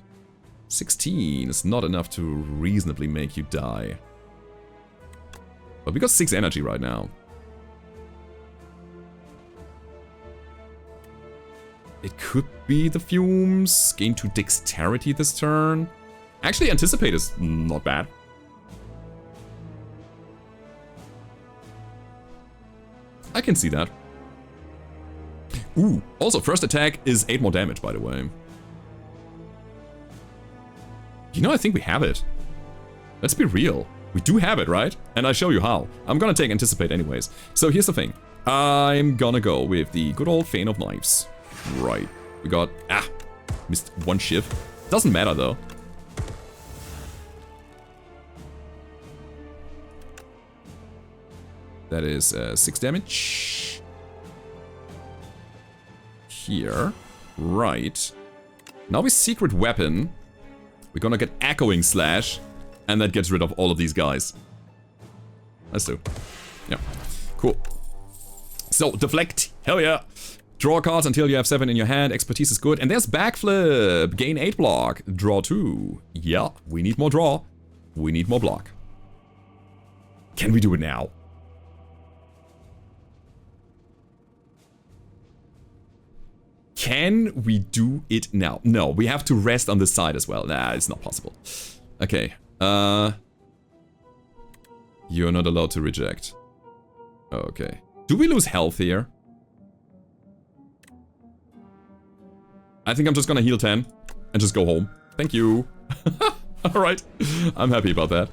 16 is not enough to reasonably make you die. But we got 6 energy right now. It could be the fumes. Gain 2 dexterity this turn. Actually, Anticipate is not bad. I can see that. Ooh, also first attack is 8 more damage, by the way. You know, I think we have it. Let's be real. We do have it, right? And I show you how. I'm gonna take Anticipate anyways. So here's the thing. I'm gonna go with the good old Fan of Knives. Right. We got... missed 1 shiv. Doesn't matter, though. That is 6 damage. Here. Right. Now we Secret Weapon. We're gonna get Echoing Slash. And that gets rid of all of these guys. Let's do. Yeah. Cool. So, Deflect. Hell yeah. Draw cards until you have 7 in your hand. Expertise is good. And there's Backflip. Gain 8 block. Draw 2. Yeah. We need more draw. We need more block. Can we do it now? Can we do it now? No, we have to rest on this side as well. Nah, it's not possible. Okay. You're not allowed to reject. Okay. Do we lose health here? I think I'm just gonna heal 10 and just go home. Thank you. Alright. I'm happy about that.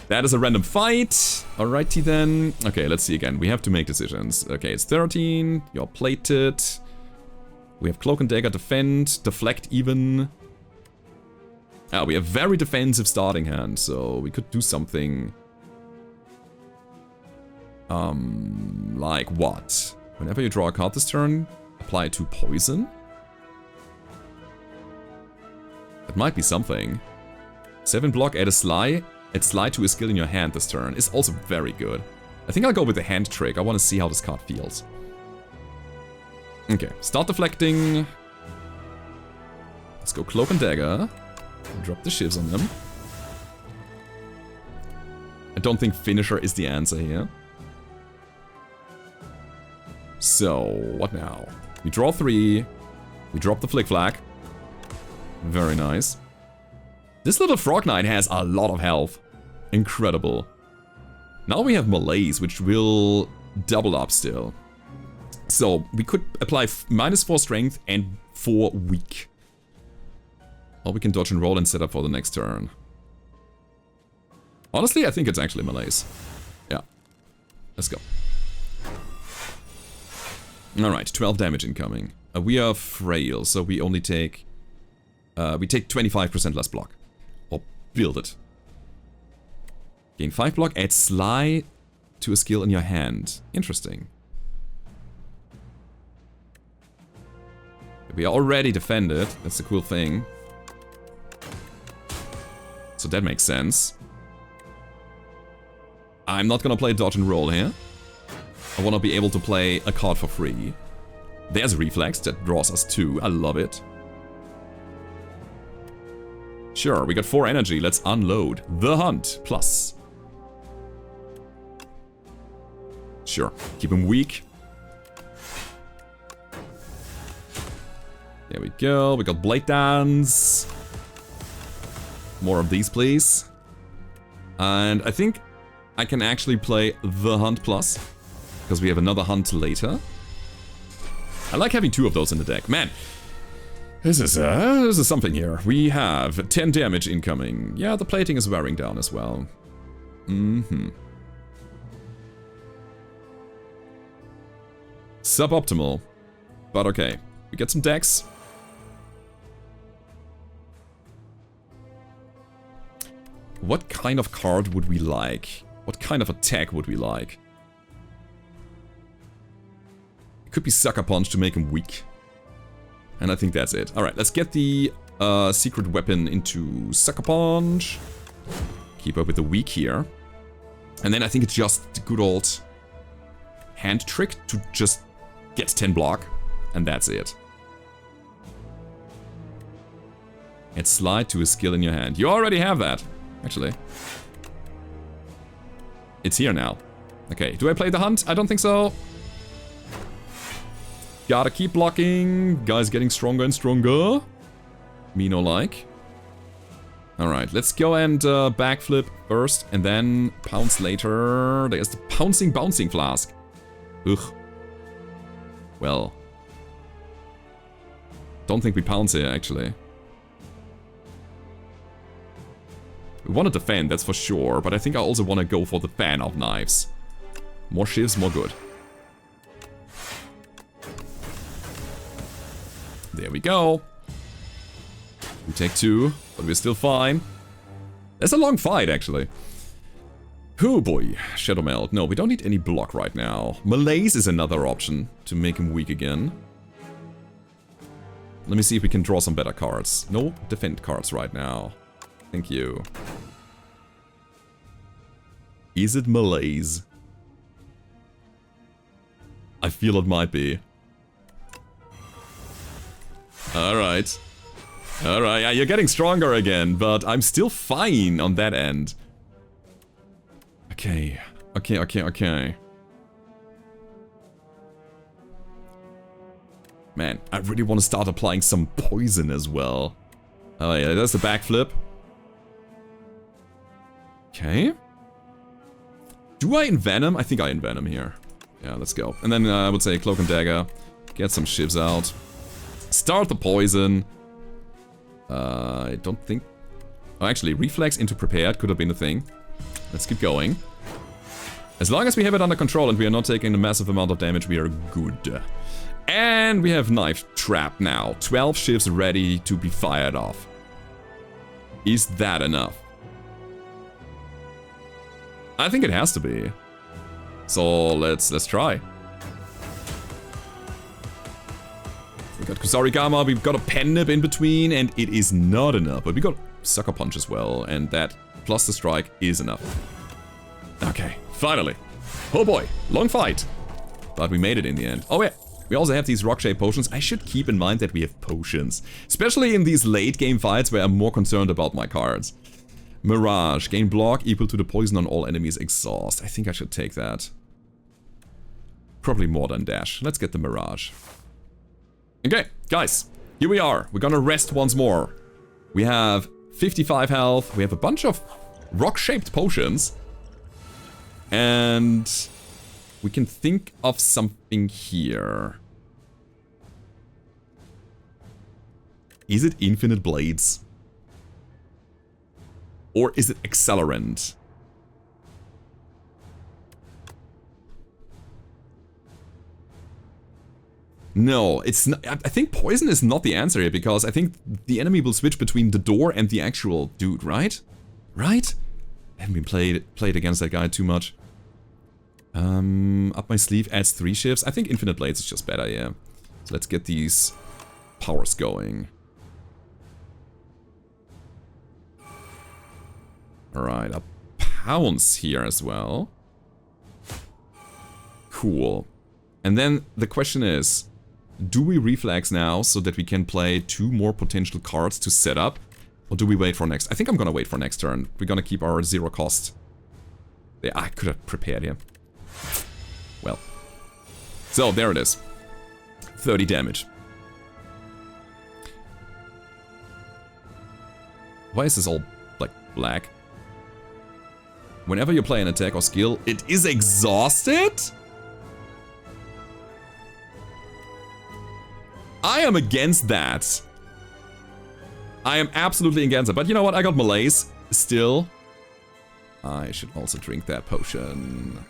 That is a random fight. Alrighty then. Okay, let's see again. We have to make decisions. Okay, it's 13. You're plated. We have Cloak and Dagger, defend, deflect even. We have very defensive starting hand, so we could do something. Like what? Whenever you draw a card this turn, apply it to poison? That might be something. 7 block, add a Sly. Add Sly to a skill in your hand this turn is also very good. I think I'll go with the hand trick. I want to see how this card feels. Okay, start deflecting. Let's go Cloak and Dagger. Drop the shivs on them. I don't think Finisher is the answer here. So, what now? We draw 3. We drop the Flick Flag. Very nice. This little Frog Knight has a lot of health. Incredible. Now we have Malaise, which will double up still. So, we could apply -4 strength and 4 weak. Or we can dodge and roll and set up for the next turn. Honestly, I think it's actually Malaise. Yeah. Let's go. Alright, 12 damage incoming. We are frail, so we only take... we take 25% less block. Or build it. Gain 5 block, add Sly to a skill in your hand. Interesting. We already defended. That's the cool thing. So that makes sense. I'm not gonna play dodge and roll here. I wanna be able to play a card for free. There's a reflex that draws us 2. I love it. Sure, we got 4 energy. Let's unload. The Hunt, plus. Sure, keep him weak. There we go. We got Blade Dance. More of these, please. And I think I can actually play the Hunt plus, because we have another Hunt later. I like having 2 of those in the deck. Man, this is something here. We have 10 damage incoming. Yeah, the plating is wearing down as well. Suboptimal. But okay. We get some decks. What kind of card would we like? What kind of attack would we like? It could be Sucker Punch to make him weak. And I think that's it. Alright, let's get the secret weapon into Sucker Punch. Keep up with the weak here. And then I think it's just the good old hand trick to just get 10 block. And that's it. Add slide to a skill in your hand. You already have that, actually. It's here now. Okay, do I play the Hunt? I don't think so. Gotta keep blocking. Guy's getting stronger and stronger. Me no like. Alright, let's go and backflip first and then pounce later. There's the bouncing flask. Ugh. Well. Don't think we pounce here, actually. We want to defend, that's for sure, but I think I also want to go for the fan of knives. More shivs, more good. There we go. We take 2, but we're still fine. It's a long fight, actually. Oh boy, Shadow Melt. No, we don't need any block right now. Malaise is another option to make him weak again. Let me see if we can draw some better cards. No defend cards right now. Thank you. Is it Malaise? I feel it might be. Alright. Alright, yeah, you're getting stronger again, but I'm still fine on that end. Okay. Okay. Man, I really want to start applying some poison as well. Oh yeah, there's the backflip. Okay. Do I envenom? I think I envenom here. Yeah, let's go. And then I would say Cloak and Dagger. Get some shivs out. Start the poison. I don't think... Oh, actually, Reflex into Prepared could have been a thing. Let's keep going. As long as we have it under control and we are not taking a massive amount of damage, we are good. And we have Knife Trap now. 12 shivs ready to be fired off. Is that enough? I think it has to be. So let's try. We got Kusarigama, we've got a Pen Nip in between, and it is not enough. But we got Sucker Punch as well, and that plus the strike is enough. Okay, finally. Oh boy, long fight. But we made it in the end. Oh yeah, we also have these rock-shaped potions. I should keep in mind that we have potions. Especially in these late game fights where I'm more concerned about my cards. Mirage, gain block equal to the poison on all enemies exhaust. I think I should take that. Probably more than dash. Let's get the Mirage. Okay, guys, here we are. We're gonna rest once more. We have 55 health. We have a bunch of rock-shaped potions. And we can think of something here. Is it Infinite Blades? Or is it Accelerant? No, it's not. I think poison is not the answer here, because I think the enemy will switch between the door and the actual dude, right? Right? I haven't been played against that guy too much. Up my sleeve adds 3 shifts. I think Infinite Blades is just better, yeah. So let's get these powers going. Alright, a pounce here as well. Cool. And then the question is, do we reflex now so that we can play 2 more potential cards to set up? Or do we wait for next? I think I'm gonna wait for next turn. We're gonna keep our 0 cost. Yeah, I could have prepared here. Well. So, there it is. 30 damage. Why is this all, like, black? Whenever you play an attack or skill, it is exhausted? I am against that. I am absolutely against it. But you know what? I got malaise still. I should also drink that potion.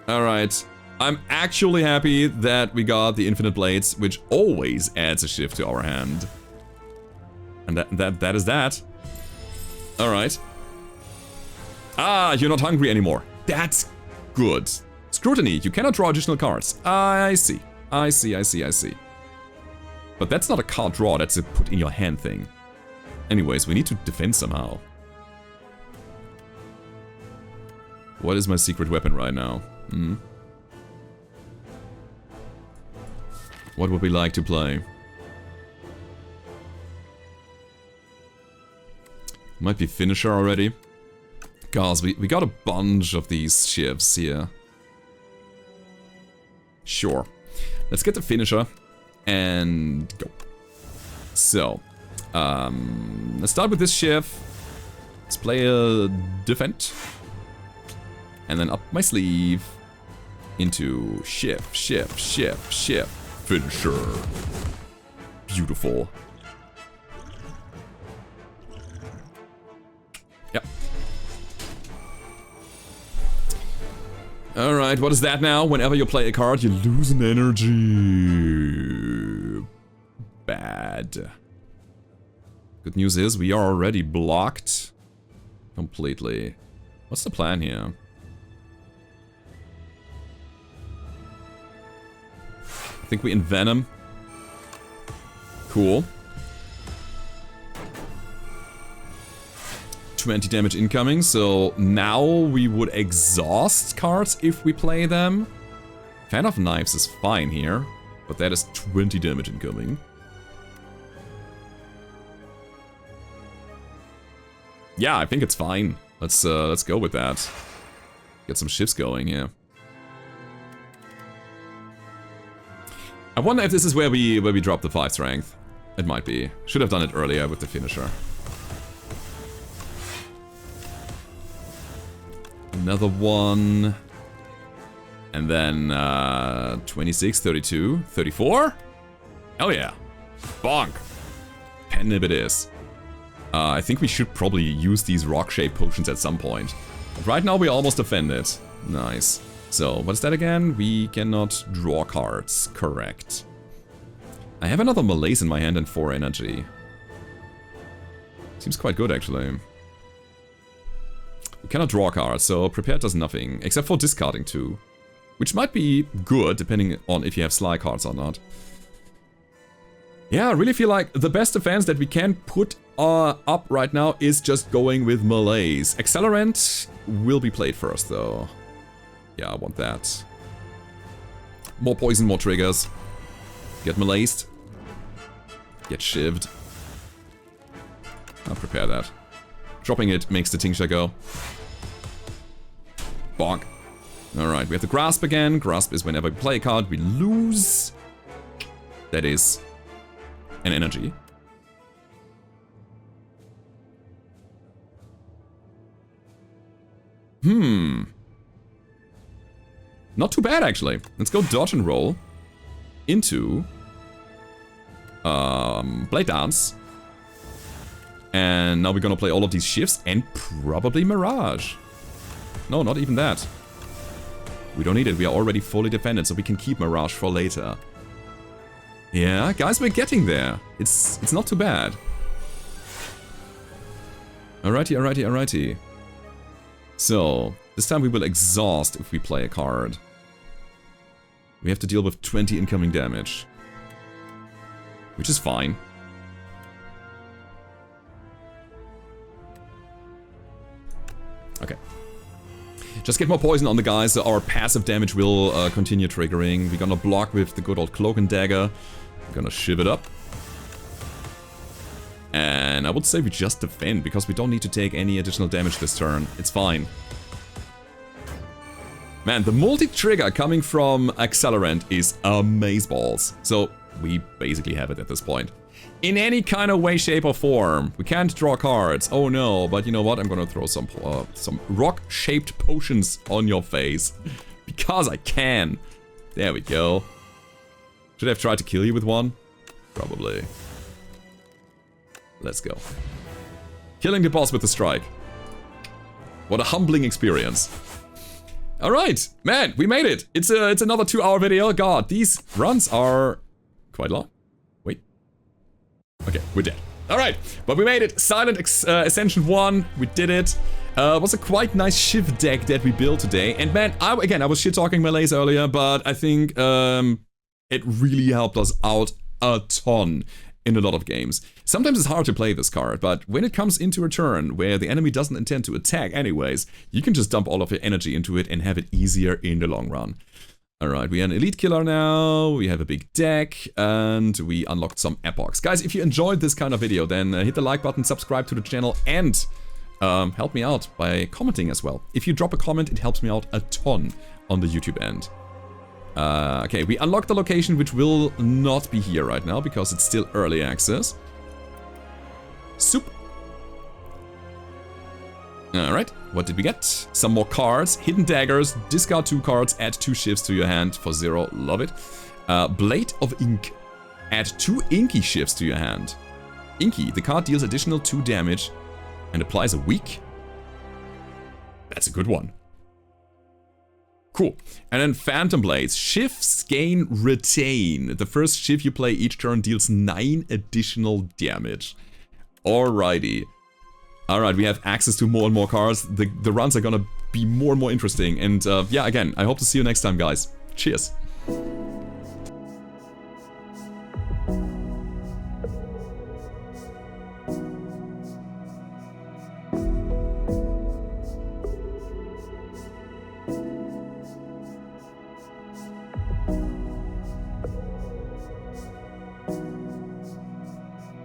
Alright. I'm actually happy that we got the Infinite Blades, which always adds a shift to our hand. And that is that. Alright. Ah, you're not hungry anymore. That's good. Scrutiny, you cannot draw additional cards. I see. I see, I see, I see. But that's not a card draw, that's a put in your hand thing. Anyways, we need to defend somehow. What is my secret weapon right now? Hmm? What would we like to play? Might be finisher already. Guys, we got a bunch of these shifts here. Sure. Let's get the finisher and go. So, let's start with this shift. Let's play a defend. And then up my sleeve into shift, shift, shift, shift. Finisher. Beautiful. Yep. Alright, what is that now? Whenever you play a card, you lose an energy. Bad. Good news is we are already blocked completely. What's the plan here? I think we envenom. Cool. 20 damage incoming, so now we would exhaust cards if we play them. Fan of Knives is fine here, but that is 20 damage incoming. Yeah, I think it's fine. Let's go with that. Get some shifts going here. I wonder if this is where we drop the 5 strength. It might be. Should have done it earlier with the finisher. Another one. And then 26, 32, 34? Hell yeah. Bonk. Pen nib it is. I think we should probably use these rock-shaped potions at some point. But right now we're almost offended. Nice. So, what is that again? We cannot draw cards. Correct. I have another malaise in my hand and 4 energy. Seems quite good, actually. We cannot draw cards, so prepared does nothing. Except for discarding 2. Which might be good, depending on if you have Sly cards or not. Yeah, I really feel like the best defense that we can put up right now is just going with malaise. Accelerant will be played first, though. Yeah, I want that. More poison, more triggers. Get malazed. Get shivved. I'll prepare that. Dropping it makes the tincture go. Bonk. Alright, we have the grasp again. Grasp is whenever we play a card, we lose. That is an energy. Not too bad, actually. Let's go dodge and roll into Blade Dance. And now we're gonna play all of these shifts and probably Mirage. No, not even that. We don't need it. We are already fully defended, so we can keep Mirage for later. Yeah, guys, we're getting there. It's not too bad. Alrighty, alrighty, alrighty. So, this time we will exhaust if we play a card. we have to deal with 20 incoming damage. Which is fine. Okay. Just get more poison on the guys, so our passive damage will continue triggering. We're gonna block with the good old Cloak and Dagger. We're gonna shiv it up. And I would say we just defend, because we don't need to take any additional damage this turn. It's fine. Man, the multi-trigger coming from Accelerant is amazeballs. So we basically have it at this point. In any kind of way, shape, or form. We can't draw cards. Oh no, but you know what? I'm gonna throw some rock-shaped potions on your face. Because I can. There we go. Should I have tried to kill you with one? Probably. Let's go. Killing the boss with the strike. What a humbling experience. Alright, man, we made it. It's another 2-hour video. God, these runs are quite long. Wait. Okay, we're dead. Alright, but we made it. Silent Ascension 1, we did it. It was a quite nice shiv deck that we built today. And man, I was shit-talking melees earlier, but I think it really helped us out a ton in a lot of games. Sometimes it's hard to play this card, but when it comes into a turn where the enemy doesn't intend to attack anyways, you can just dump all of your energy into it and have it easier in the long run. Alright, we are an elite killer now, we have a big deck, and we unlocked some epochs. Guys, if you enjoyed this kind of video, then hit the like button, subscribe to the channel, and help me out by commenting as well. If you drop a comment, it helps me out a ton on the YouTube end. Okay, we unlocked the location, which will not be here right now, because it's still early access. Soup. Alright, what did we get? Some more cards, hidden daggers, discard 2 cards, add 2 shifts to your hand for 0, love it. Blade of Ink, add 2 inky shifts to your hand. Inky, the card deals additional 2 damage and applies a weak. That's a good one. Cool. And then Phantom Blades. Shifts gain retain. The first shift you play each turn deals 9 additional damage. Alrighty. Alright, we have access to more and more cards. The runs are gonna be more and more interesting. And yeah, again, I hope to see you next time, guys. Cheers.